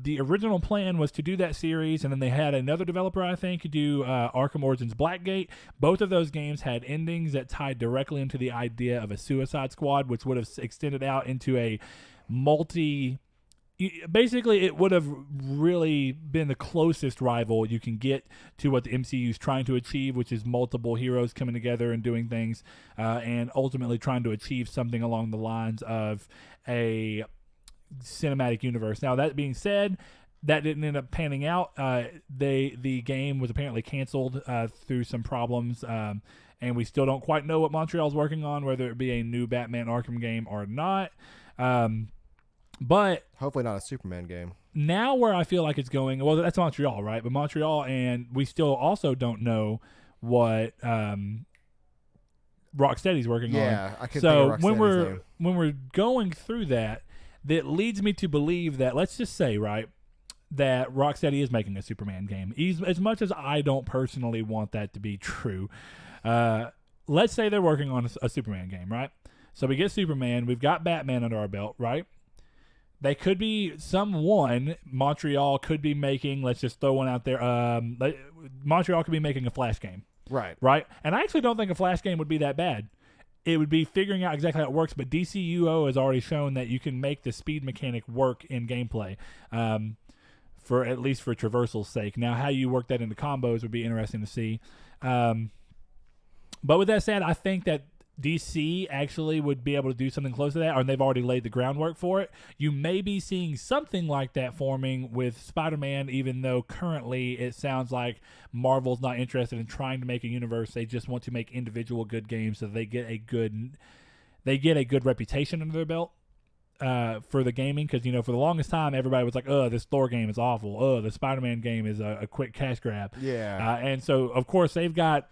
the original plan was to do that series, and then they had another developer, I think, do Arkham Origins Blackgate. Both of those games had endings that tied directly into the idea of a Suicide Squad, which would have extended out into a basically, it would have really been the closest rival you can get to what the MCU is trying to achieve, which is multiple heroes coming together and doing things, and ultimately trying to achieve something along the lines of a cinematic universe. Now, that being said, that didn't end up panning out. The game was apparently canceled through some problems, and we still don't quite know what Montreal's working on, whether it be a new Batman Arkham game or not. But hopefully not a Superman game. Now where I feel like it's going, well, that's Montreal, right? But Montreal, and we still also don't know what Rocksteady's working on. Yeah, I could think of Rocksteady's name. When we're going through that leads me to believe that, let's just say, right, that Rocksteady is making a Superman game. As much as I don't personally want that to be true, let's say they're working on a Superman game, right? So we get Superman, we've got Batman under our belt, right? They could be Montreal could be making, let's just throw one out there, Montreal could be making a Flash game. Right? And I actually don't think a Flash game would be that bad. It would be figuring out exactly how it works, but DCUO has already shown that you can make the speed mechanic work in gameplay, for at least for traversal's sake. Now, how you work that into combos would be interesting to see. But with that said, I think that DC actually would be able to do something close to that, or they've already laid the groundwork for it. You may be seeing something like that forming with Spider-Man, even though currently it sounds like Marvel's not interested in trying to make a universe. They just want to make individual good games so they get a good reputation under their belt. for the gaming, because for the longest time everybody was like, this Thor game is awful, the Spider-Man game is a quick cash grab. Yeah. And so of course they've got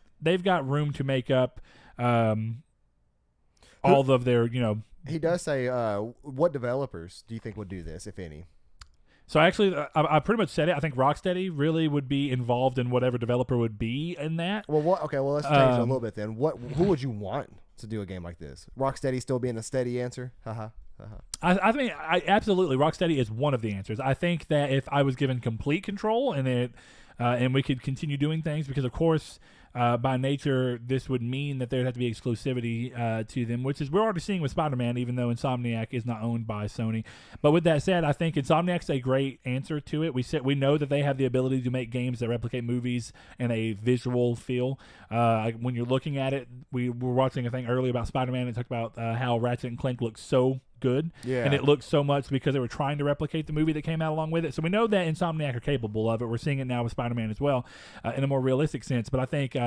room to make up all of their He does say, what developers do you think would do this, if any? So actually, I pretty much said it. I think Rocksteady really would be involved in whatever developer would be in that. Well, okay. Well, let's change it a little bit then. Who would you want to do a game like this? Rocksteady still being the steady answer? Haha. I think absolutely Rocksteady is one of the answers. I think that if I was given complete control and we could continue doing things, because of course by nature this would mean that there'd have to be exclusivity to them, which is we're already seeing with Spider-Man, even though Insomniac is not owned by Sony. But with that said, I think Insomniac's a great answer to it. We know that they have the ability to make games that replicate movies in a visual feel. When you're looking at it, we were watching a thing earlier about Spider-Man and talked about how Ratchet and Clank looks so good, and it looks so much because they were trying to replicate the movie that came out along with it. So we know that Insomniac are capable of it. We're seeing it now with Spider-Man as well, in a more realistic sense. But I think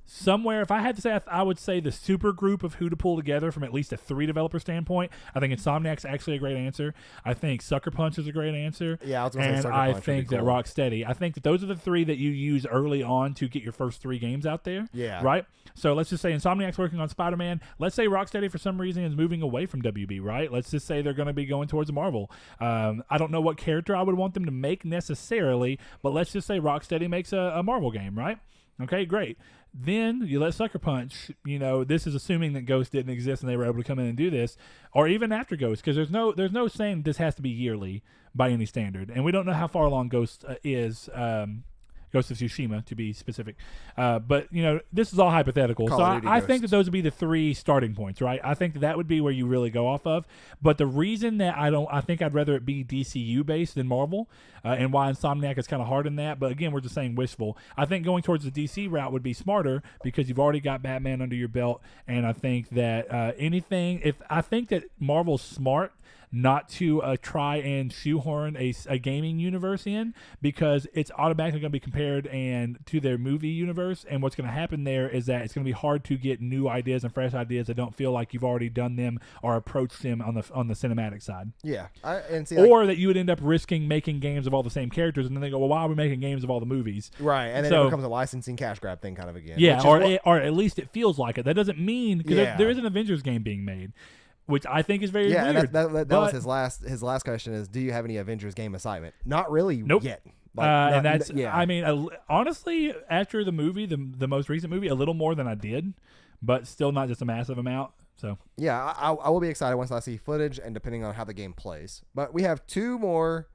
somewhere, if I had to say, I would say the super group of who to pull together from at least a 3 developer standpoint. I think Insomniac's actually a great answer. I think Sucker Punch is a great answer. Yeah, I was going to say Sucker Punch. And I I think cool. that Rocksteady. I think that those are the 3 that you use early on to get your first 3 games out there. Yeah. Right? So let's just say Insomniac's working on Spider-Man. Let's say Rocksteady for some reason is moving away from WB, right? Let's just say they're going to be going towards Marvel. I don't know what character I would want them to make necessarily, but let's just say Rocksteady makes a Marvel game, right? Okay, great. Then you let Sucker Punch, this is assuming that Ghost didn't exist and they were able to come in and do this, or even after Ghost, because there's no saying this has to be yearly by any standard, and we don't know how far along Ghost is. Ghost of Tsushima, to be specific. But, this is all hypothetical. So I think that those would be the 3 starting points, right? I think that would be where you really go off of. But the reason that I think I'd rather it be DCU-based than Marvel, and why Insomniac is kind of hard in that. But, again, we're just saying wishful. I think going towards the DC route would be smarter because you've already got Batman under your belt. And I think that I think that Marvel's smart not to try and shoehorn a gaming universe in, because it's automatically going to be compared to their movie universe, and what's going to happen there is that it's going to be hard to get new ideas and fresh ideas that don't feel like you've already done them or approached them on the cinematic side. Yeah, or that you would end up risking making games of all the same characters, and then they go, well, why are we making games of all the movies? Right, and then it becomes a licensing cash grab thing kind of again. Yeah, or at least it feels like it. That doesn't mean, because there is an Avengers game being made, which I think is very weird. And that was his last question is, do you have any Avengers game assignment? Not really yet. I mean, honestly, after the movie, the most recent movie, a little more than I did, but still not just a massive amount. So yeah, I will be excited once I see footage and depending on how the game plays. But we have 2 more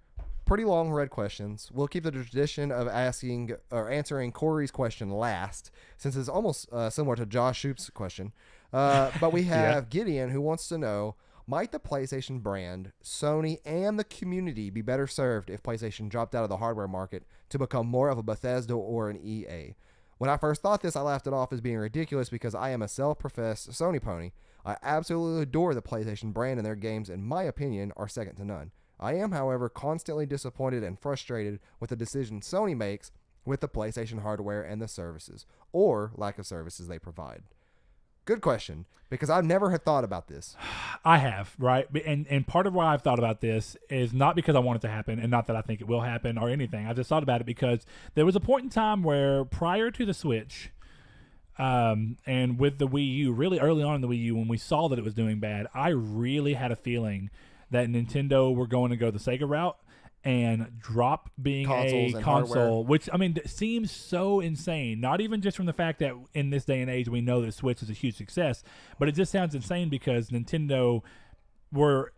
pretty long red questions. We'll keep the tradition of asking or answering Corey's question last, since it's almost similar to Josh Shoop's question. But we have Gideon, who wants to know, might the PlayStation brand, Sony, and the community be better served if PlayStation dropped out of the hardware market to become more of a Bethesda or an EA? When I first thought this, I laughed it off as being ridiculous because I am a self-professed Sony pony. I absolutely adore the PlayStation brand, and their games, in my opinion, are second to none. I am, however, constantly disappointed and frustrated with the decision Sony makes with the PlayStation hardware and the services, or lack of services they provide. Good question, because I've never had thought about this. I have, right? And part of why I've thought about this is not because I want it to happen, and not that I think it will happen or anything. I just thought about it because there was a point in time where, prior to the Switch, and with the Wii U, really early on in the Wii U, when we saw that it was doing bad, I really had a feeling that Nintendo were going to go the Sega route and drop being Consoles a and console, hardware. which, I mean, seems so insane. Not even just from the fact that in this day and age we know that Switch is a huge success, but it just sounds insane because Nintendo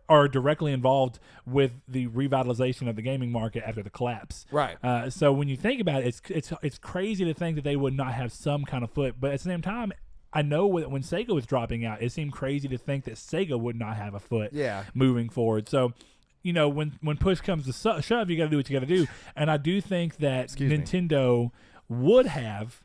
are directly involved with the revitalization of the gaming market after the collapse. Right. So when you think about it, it's crazy to think that they would not have some kind of foot, but at the same time, I know when Sega was dropping out, it seemed crazy to think that Sega would not have a foot moving forward. So, when push comes to shove, you got to do what you got to do. And I do think that Nintendo would have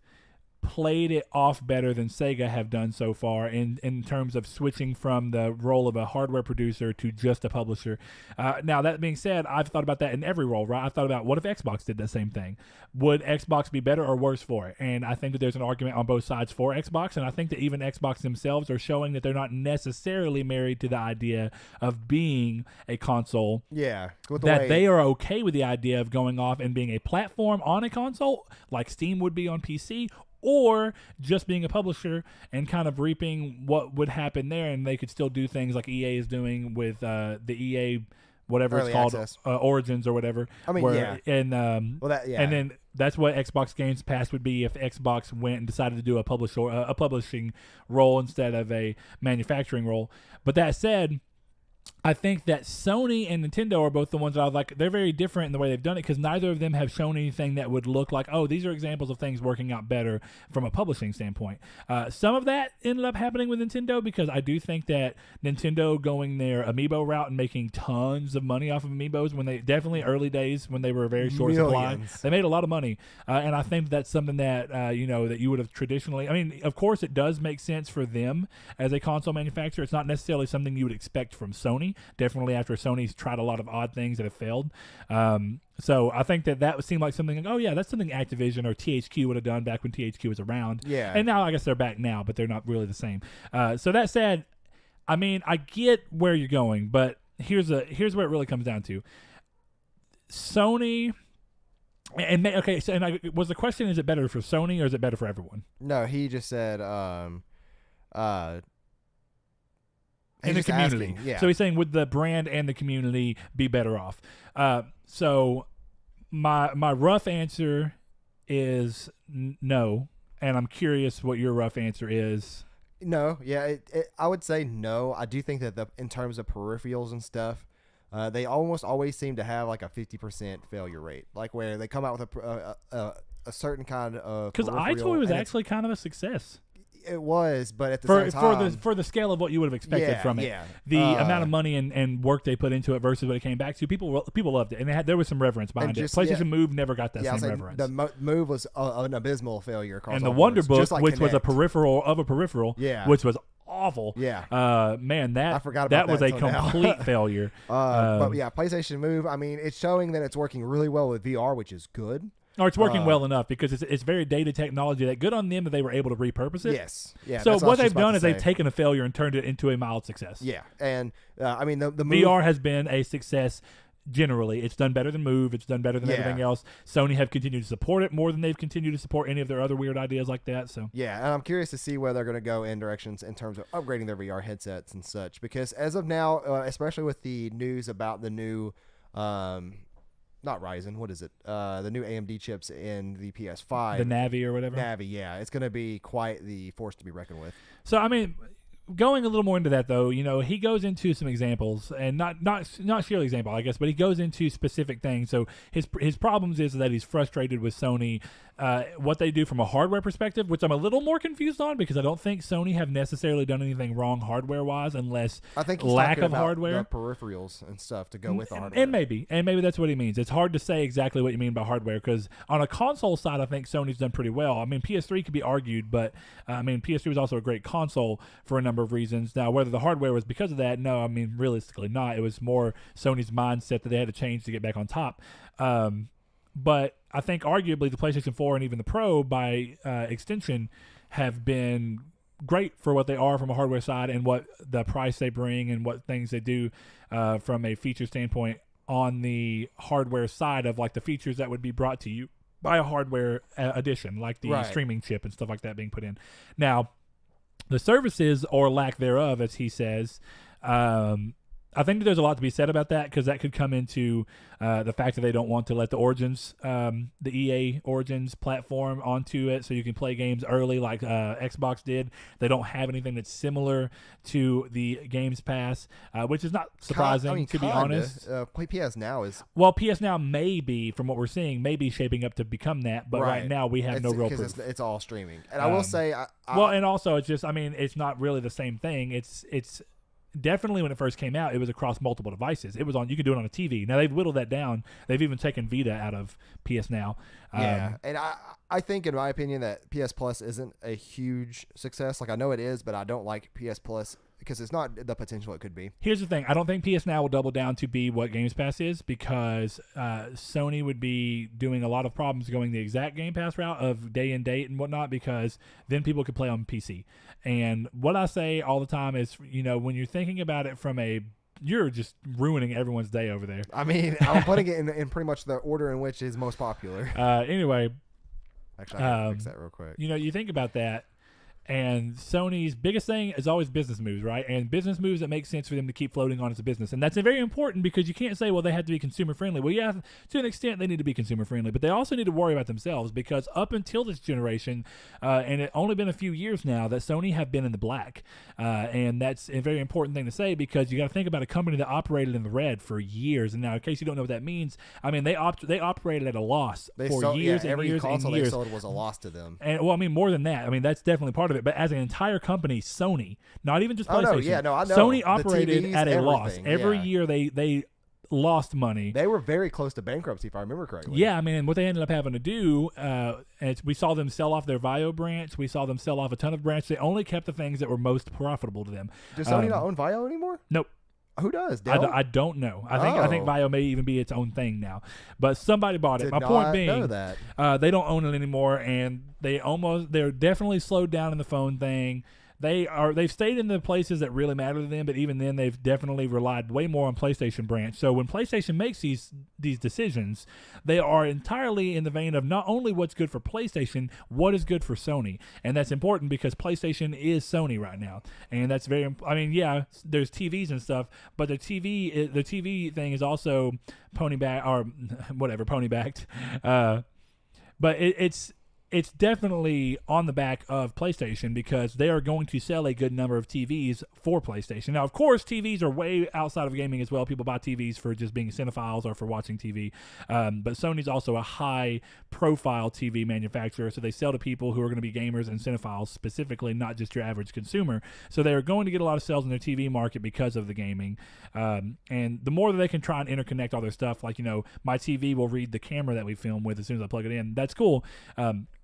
played it off better than Sega have done so far in terms of switching from the role of a hardware producer to just a publisher. Now, that being said, I've thought about that in every role, right? I've thought about what if Xbox did the same thing? Would Xbox be better or worse for it? And I think that there's an argument on both sides for Xbox, and I think that even Xbox themselves are showing that they're not necessarily married to the idea of being a console. Yeah. That they are okay with the idea of going off and being a platform on a console, like Steam would be on PC, or just being a publisher and kind of reaping what would happen there, and they could still do things like EA is doing with the EA whatever Early it's called, Origins or whatever. I mean, yeah. And and then that's what Xbox Games Pass would be if Xbox went and decided to do a publishing role instead of a manufacturing role. But that said, I think that Sony and Nintendo are both the ones that I like. They're very different in the way they've done it because neither of them have shown anything that would look like, oh, these are examples of things working out better from a publishing standpoint. Some of that ended up happening with Nintendo because I do think that Nintendo going their Amiibo route and making tons of money off of Amiibos when they definitely early days when they were a very short supply, they made a lot of money. And I think that's something that, that you would have traditionally, I mean, of course it does make sense for them as a console manufacturer. It's not necessarily something you would expect from Sony. Definitely after Sony's tried a lot of odd things that have failed. So I think that would seem like something like, oh yeah, that's something Activision or THQ would have done back when THQ was around. Yeah. And now I guess they're back now, but they're not really the same. So that said, I mean, I get where you're going, but here's where it really comes down to. Sony was the question, is it better for Sony or is it better for everyone? No, he just said in the community. Yeah. So he's saying, would the brand and the community be better off? So my rough answer is no, and I'm curious what your rough answer is. No, yeah, I would say no. I do think that in terms of peripherals and stuff, they almost always seem to have like a 50% failure rate, like where they come out with a certain kind of because iToy was actually kind of a success. It was, but at the same time, for the scale of what you would have expected from it, yeah. The amount of money and work they put into it versus what it came back to, people loved it, and there was some reverence behind it. PlayStation Move never got that same reverence. The Move was an abysmal failure across and all the Wonder boards, Book, like which Kinect. was a peripheral of a peripheral, which was awful. Yeah, man, I forgot about that was a complete failure. But yeah, PlayStation Move. I mean, it's showing that it's working really well with VR, which is good. Or it's working well enough because it's very dated technology. That good on them that they were able to repurpose it. Yes. Yeah. So what they've done is they've taken a failure and turned it into a mild success. Yeah. And I mean the VR has been a success. Generally, it's done better than Move. It's done better than everything else. Sony have continued to support it more than they've continued to support any of their other weird ideas like that. So yeah, and I'm curious to see where they're going to go in directions in terms of upgrading their VR headsets and such. Because as of now, especially with the news about the new, not Ryzen, what is it? The new AMD chips in the PS5, the Navi or whatever. Navi, yeah, it's going to be quite the force to be reckoned with. So I mean, going a little more into that, though, he goes into some examples, and not sheer example, I guess, but he goes into specific things. So his problems is that he's frustrated with Sony, what they do from a hardware perspective, which I'm a little more confused on because I don't think Sony have necessarily done anything wrong hardware-wise, unless I think he's lack talking of about hardware, the peripherals and stuff to go with the hardware. And maybe that's what he means. It's hard to say exactly what you mean by hardware because on a console side, I think Sony's done pretty well. I mean, PS3 could be argued, but I mean, PS3 was also a great console for a number of reasons. Now, whether the hardware was because of that, no, I mean, realistically not. It was more Sony's mindset that they had to change to get back on top. But I think arguably the PlayStation 4 and even the Pro, by extension, have been great for what they are from a hardware side and what the price they bring and what things they do from a feature standpoint on the hardware side of like the features that would be brought to you by a hardware addition, like the streaming chip and stuff like that being put in. Now, the services or lack thereof, as he says, I think that there's a lot to be said about that because that could come into the fact that they don't want to let the Origins, the EA Origins platform onto it so you can play games early like Xbox did. They don't have anything that's similar to the Games Pass, which is not surprising, to be honest. PS Now is... Well, PS Now may be, from what we're seeing, may be shaping up to become that, but right now we have no real proof. It's all streaming. And I will say... well, and also it's just, I mean, it's not really the same thing. It's definitely when it first came out, it was across multiple devices. It was on. You could do it on a TV. Now they've whittled that down. They've even taken Vita out of PS Now. Yeah, and I think, in my opinion, that PS Plus isn't a huge success. Like, I know it is, but I don't like PS Plus because it's not the potential it could be. Here's the thing. I don't think PS Now will double down to be what Games Pass is, because Sony would be doing a lot of problems going the exact Game Pass route of day and date and whatnot, because then people could play on PC. And what I say all the time is, when you're thinking about it from you're just ruining everyone's day over there. I mean, I'm putting it in pretty much the order in which is most popular. Anyway. Actually, I can fix that real quick. You think about that, and Sony's biggest thing is always business moves, right? And business moves that make sense for them to keep floating on as a business. And that's very important, because you can't say, well, they have to be consumer friendly. Well, yeah, to an extent, they need to be consumer friendly, but they also need to worry about themselves, because up until this generation, and it's only been a few years now, that Sony have been in the black. And that's a very important thing to say, because you got to think about a company that operated in the red for years. And now, in case you don't know what that means, I mean, they operated at a loss for years and every years console and years. they sold was a loss to them. And well, I mean, more than that. I mean, that's definitely part of it. But as an entire company, Sony, not even just PlayStation, I know. Sony operated TVs, at a loss. everything, Every yeah. year they lost money. They were very close to bankruptcy, if I remember correctly. Yeah, I mean, and what they ended up having to do, we saw them sell off their Vio branch. We saw them sell off a ton of branches. They only kept the things that were most profitable to them. Does Sony not own Vio anymore? Nope. Who does? Dell? I don't know. I think Vio may even be its own thing now, but somebody bought it. My point being, know that. They don't own it anymore, and they're definitely slowed down in the phone thing. They've stayed in the places that really matter to them, but even then they've definitely relied way more on PlayStation branch. So when PlayStation makes these decisions, they are entirely in the vein of not only what's good for PlayStation, what is good for Sony. And that's important, because PlayStation is Sony right now. And that's very, I mean, yeah, there's TVs and stuff, but the TV thing is also pony-backed. But it's definitely on the back of PlayStation, because they are going to sell a good number of TVs for PlayStation. Now, of course, TVs are way outside of gaming as well. People buy TVs for just being cinephiles or for watching TV. But Sony's also a high-profile TV manufacturer, so they sell to people who are going to be gamers and cinephiles specifically, not just your average consumer. So they're going to get a lot of sales in their TV market because of the gaming. And the more that they can try and interconnect all their stuff, like, my TV will read the camera that we film with as soon as I plug it in. That's cool.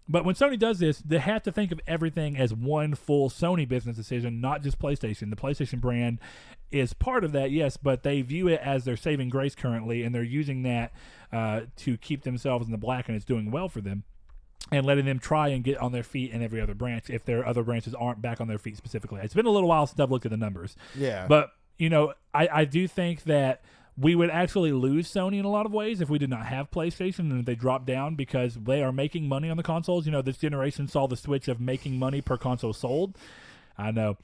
But when Sony does this, they have to think of everything as one full Sony business decision, not just PlayStation. The PlayStation brand is part of that, yes, but they view it as their saving grace currently, and they're using that to keep themselves in the black, and it's doing well for them, and letting them try and get on their feet in every other branch if their other branches aren't back on their feet specifically. It's been a little while since I've looked at the numbers. Yeah. But, I do think that we would actually lose Sony in a lot of ways if we did not have PlayStation and if they dropped down, because they are making money on the consoles. This generation saw the switch of making money per console sold. I know.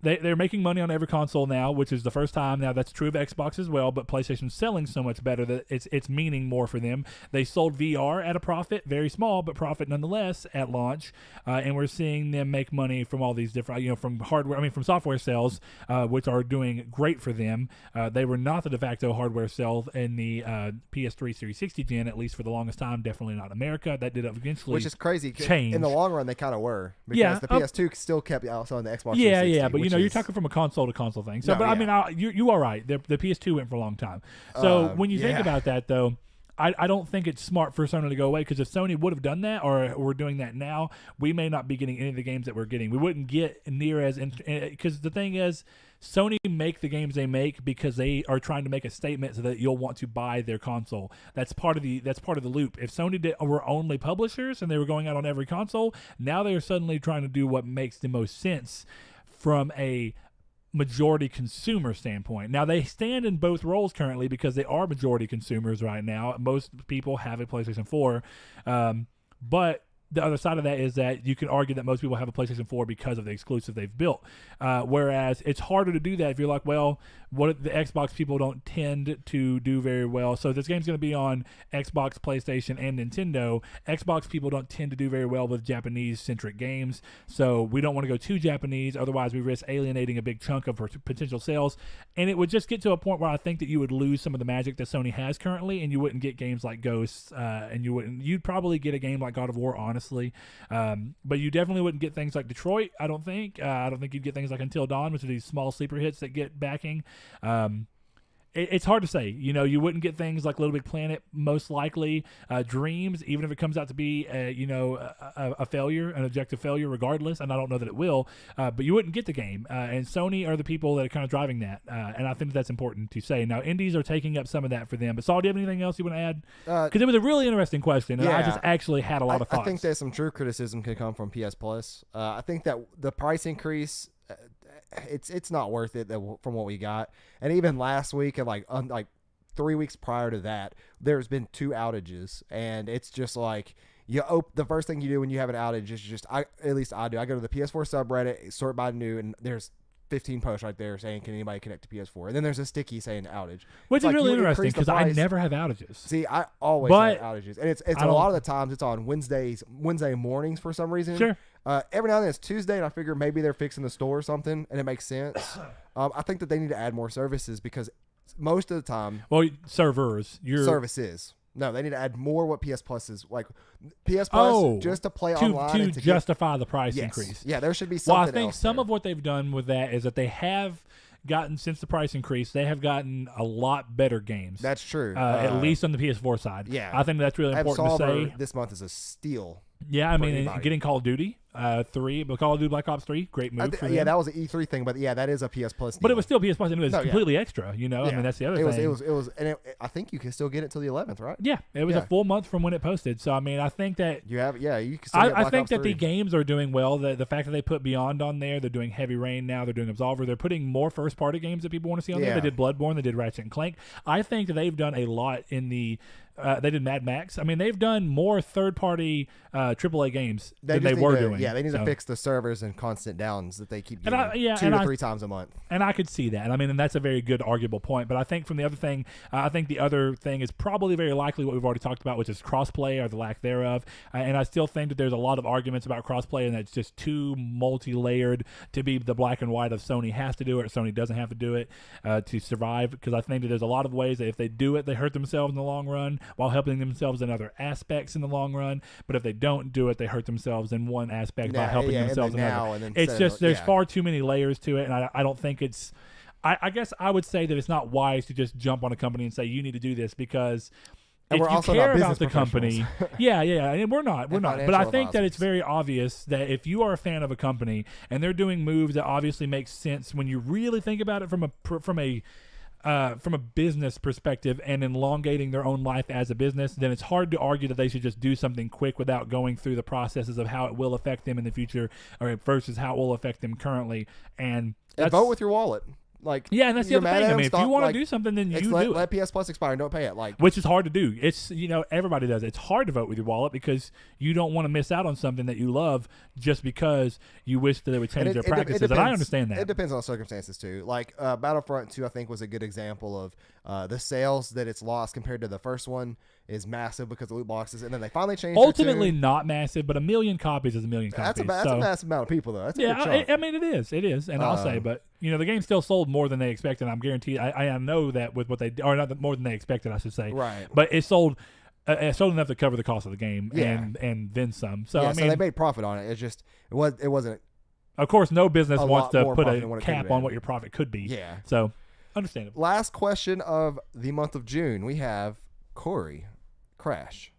They're making money on every console now, which is the first time. Now, that's true of Xbox as well, but PlayStation's selling so much better that it's meaning more for them. They sold VR at a profit, very small, but profit nonetheless at launch, and we're seeing them make money from all these different, from hardware, from software sales, which are doing great for them. They were not the de facto hardware sell in the PS3 Series 60 gen, at least for the longest time, definitely not America. That did eventually Which is crazy. change. In the long run, they kind of were. Because the PS2 still kept also on the Xbox 360. Yeah, but you're talking from a console to console thing. So, you are right. The PS2 went for a long time. So when you think about that, though, I don't think it's smart for Sony to go away, because if Sony would have done that, or we're doing that now, we may not be getting any of the games that we're getting. We wouldn't get near as, because the thing is, Sony make the games they make because they are trying to make a statement so that you'll want to buy their console. That's part of the loop. If Sony were only publishers and they were going out on every console, now they're suddenly trying to do what makes the most sense from a majority consumer standpoint. Now, they stand in both roles currently because they are majority consumers right now. Most people have a PlayStation 4, but the other side of that is that you can argue that most people have a PlayStation 4 because of the exclusive they've built. Whereas it's harder to do that if you're like, well, what the Xbox people don't tend to do very well. So this game's going to be on Xbox, PlayStation, and Nintendo. Xbox people don't tend to do very well with Japanese-centric games. So we don't want to go too Japanese. Otherwise, we risk alienating a big chunk of potential sales. And it would just get to a point where I think that you would lose some of the magic that Sony has currently, and you wouldn't get games like Ghosts, and you'd probably get a game like God of War on honestly. But you definitely wouldn't get things like Detroit, I don't think. I don't think you'd get things like Until Dawn, which are these small sleeper hits that get backing. It's hard to say. You wouldn't get things like Little Big Planet, most likely. Dreams, even if it comes out to be, a failure, an objective failure, regardless, and I don't know that it will, but you wouldn't get the game. And Sony are the people that are kind of driving that, and I think that's important to say. Now, indies are taking up some of that for them. But Saul, do you have anything else you want to add? Because it was a really interesting question, and I just actually had a lot of thoughts. I think there's some true criticism can come from PS Plus. I think that the price increase, it's not worth it from what we got. And even last week and like 3 weeks prior to that, there's been 2 outages, and it's just like the first thing you do when you have an outage is just at least I do. I go to the PS4 subreddit, sort by new, and there's 15 posts right there saying, can anybody connect to PS4? And then there's a sticky saying outage. Which is really interesting because I never have outages. See, I always have outages. And it's a lot of the times it's on Wednesday mornings for some reason. Sure. Every now and then it's Tuesday, and I figure maybe they're fixing the store or something, and it makes sense. I think that they need to add more services because most of the time... Well, services. No, they need to add more what PS Plus is. Like, PS Plus, just to play online. To justify the price increase. Yeah, there should be something else. Well, I think some of what they've done with that is that they have gotten, since the price increase, they have gotten a lot better games. That's true. At least on the PS4 side. Yeah. I think that's really important to say. This month is a steal. Yeah, I mean, getting Call of Duty 3, but Call of Duty Black Ops 3, great move for them. Yeah, that was an E3 thing, but yeah, that is a PS Plus deal. But it was still PS Plus, and it was completely extra, I mean, that's the other thing. It was, and I think you can still get it till the 11th, right? Yeah, it was a full month from when it posted. So, I mean, I think that... You can still get I think Ops that 3. the games are doing well. The fact that they put Beyond on there, they're doing Heavy Rain now, they're doing Absolver, they're putting more first-party games that people want to see on there. They did Bloodborne, they did Ratchet and Clank. I think that they've done a lot in the... they did Mad Max. I mean, they've done more third-party AAA games than they were doing. Yeah, they need to fix the servers and constant downs that they keep getting 2 to 3 times a month. And I could see that. I mean, and that's a very good arguable point. But I think from the other thing, I think the other thing is probably very likely what we've already talked about, which is crossplay or the lack thereof. And I still think that there's a lot of arguments about crossplay, and that's just too multi-layered to be the black and white of Sony has to do it or Sony doesn't have to do it to survive. Because I think that there's a lot of ways that if they do it, they hurt themselves in the long run, while helping themselves in other aspects in the long run. But if they don't do it, they hurt themselves in one aspect by helping themselves in another. It's just there's far too many layers to it, and I don't think it's... I guess I would say that it's not wise to just jump on a company and say, you need to do this, because... And if you care about the company, and we're not. But I think that it's very obvious that if you are a fan of a company and they're doing moves that obviously make sense when you really think about it from a business perspective and elongating their own life as a business, then it's hard to argue that they should just do something quick without going through the processes of how it will affect them in the future or versus how it will affect them currently. And vote with your wallet. And that's the other thing. I mean, if you want to do something, then you do it. Let PS Plus expire and don't pay it. Which is hard to do. It's, everybody does it. It's hard to vote with your wallet because you don't want to miss out on something that you love just because you wish that they would change their practices. And I understand that. It depends on circumstances too. Battlefront 2, I think, was a good example of the sales that it's lost compared to the first one is massive because of loot boxes, and then they finally changed. Ultimately, not massive, but 1 million copies is 1 million copies. That's a massive amount of people, though. That's a good chunk. I mean, it is, and I'll say, but the game still sold more than they expected. I'm guaranteed. I know that with what they or not more than they expected, I should say. Right. But it sold enough to cover the cost of the game, and then some. So I mean, so they made profit on it. It wasn't. Of course, no business wants to put a cap on what your profit could be. Yeah. So understandable. Last question of the month of June, we have Corey Crash.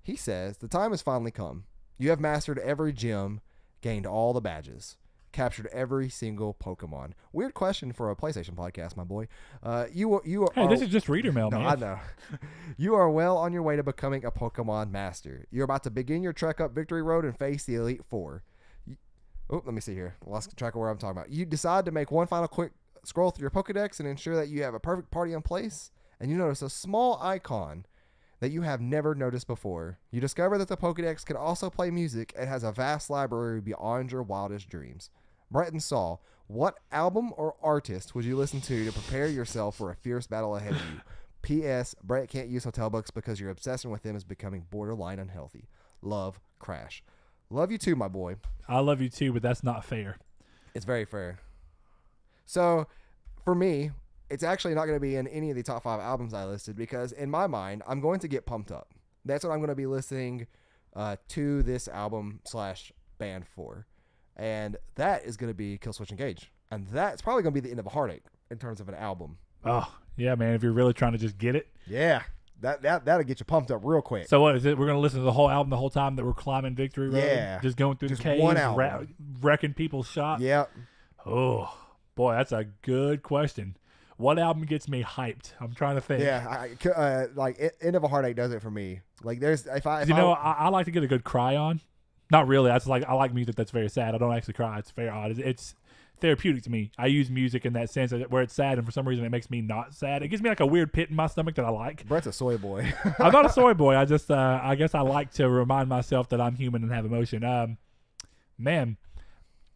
He says, the time has finally come. You have mastered every gym, gained all the badges, captured every single Pokemon. Weird question for a PlayStation podcast, my boy. This is just reader mail, man. I know. You are well on your way to becoming a Pokemon master. You're about to begin your trek up Victory Road and face the Elite Four. Let me see here. Lost track of where I'm talking about. You decide to make one final quick scroll through your Pokedex and ensure that you have a perfect party in place, and you notice a small icon that you have never noticed before. You discover that the Pokedex can also play music and has a vast library beyond your wildest dreams. Brett and Saul, what album or artist would you listen to prepare yourself for a fierce battle ahead of you? P.S. Brett can't use hotel books because your obsession with them is becoming borderline unhealthy. Love, Crash. Love you too, my boy. I love you too, but that's not fair. It's very fair. So, for me, it's actually not going to be in any of the top 5 albums I listed because in my mind, I'm going to get pumped up. That's what I'm going to be listening to this album / band for. And that is going to be Kill Switch Engage. And that's probably going to be the end of a heartache in terms of an album. Oh, yeah, man. If you're really trying to just get it. Yeah. That'll get you pumped up real quick. So what is it? We're going to listen to the whole album the whole time that we're climbing Victory Road? Yeah. Just going through Just the caves, one album. wrecking people's shots? Yep. Oh, boy, that's a good question. What album gets me hyped? I'm trying to think. Yeah. End of a Heartache does it for me. Like, there's, I like to get a good cry on. Not really. I like music that's very sad. I don't actually cry. It's very odd. It's therapeutic to me. I use music in that sense where it's sad, and for some reason it makes me not sad. It gives me like a weird pit in my stomach that I like. Brett's a soy boy. I'm not a soy boy. I just I guess I like to remind myself that I'm human and have emotion. Man,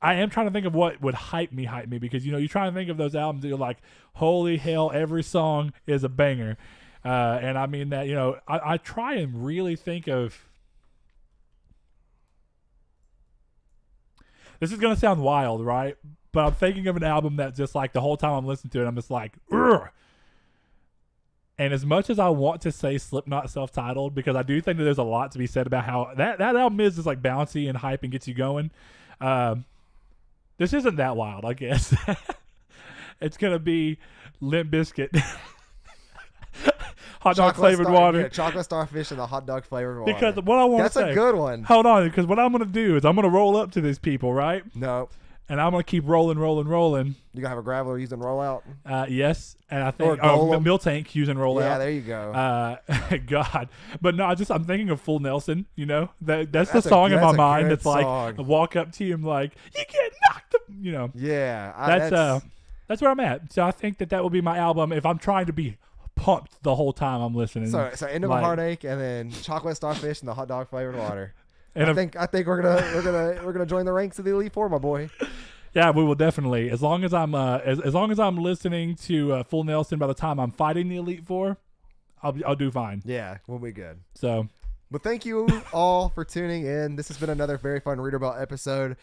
I am trying to think of what would hype me because you're trying to think of those albums that you're like, holy hell, every song is a banger. And I mean that, I try and really think of. This is going to sound wild, right? But I'm thinking of an album that just like the whole time I'm listening to it, I'm just like, ugh. And as much as I want to say Slipknot self-titled, because I do think that there's a lot to be said about how that album is just like bouncy and hype and gets you going. This isn't that wild, I guess. It's going to be Limp Bizkit. Hot dog flavored water. Yeah, chocolate starfish and the hot dog flavored water. Because what I want to say. That's a good one. Hold on, because what I'm going to do is I'm going to roll up to these people, right? No. And I'm going to keep rolling. You going to have a Graveler using rollout? Yes. And I think Mill Tank using rollout. Yeah, there you go. God. But no, I'm thinking of Full Nelson, That's the song in my mind. It's like, I walk up to him like, you get knocked up, Yeah. That's where I'm at. So I think that will be my album if I'm trying to be pumped the whole time I'm listening. So End of a Heartache and then chocolate starfish and the hot dog flavored water. And I think we're gonna join the ranks of the Elite Four, my boy. Yeah, we will definitely. As long as I'm as long as I'm listening to Full Nelson by the time I'm fighting the Elite Four, I'll do fine. Yeah, we'll be good. So. But thank you all for tuning in. This has been another very fun Reader Belt episode.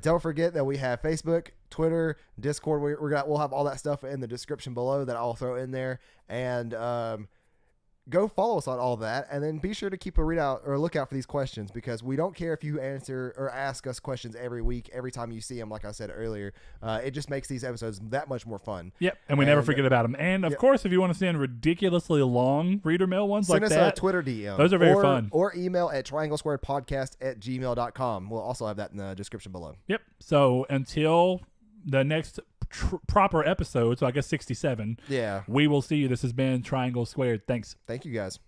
Don't forget that we have Facebook, Twitter, Discord. We'll have all that stuff in the description below that I'll throw in there. And go follow us on all that. And then be sure to keep a lookout for these questions, because we don't care if you answer or ask us questions every week, every time you see them, like I said earlier. It just makes these episodes that much more fun. Yep, and we never forget about them. And, of course, if you want to send ridiculously long reader mail ones like that. Send us a Twitter DM. Those are very fun. Or email at trianglesquaredpodcast@gmail.com. We'll also have that in the description below. Yep. So until the next proper episode, so I guess 67. Yeah. We will see you. This has been Triangle Squared. Thanks. Thank you, guys.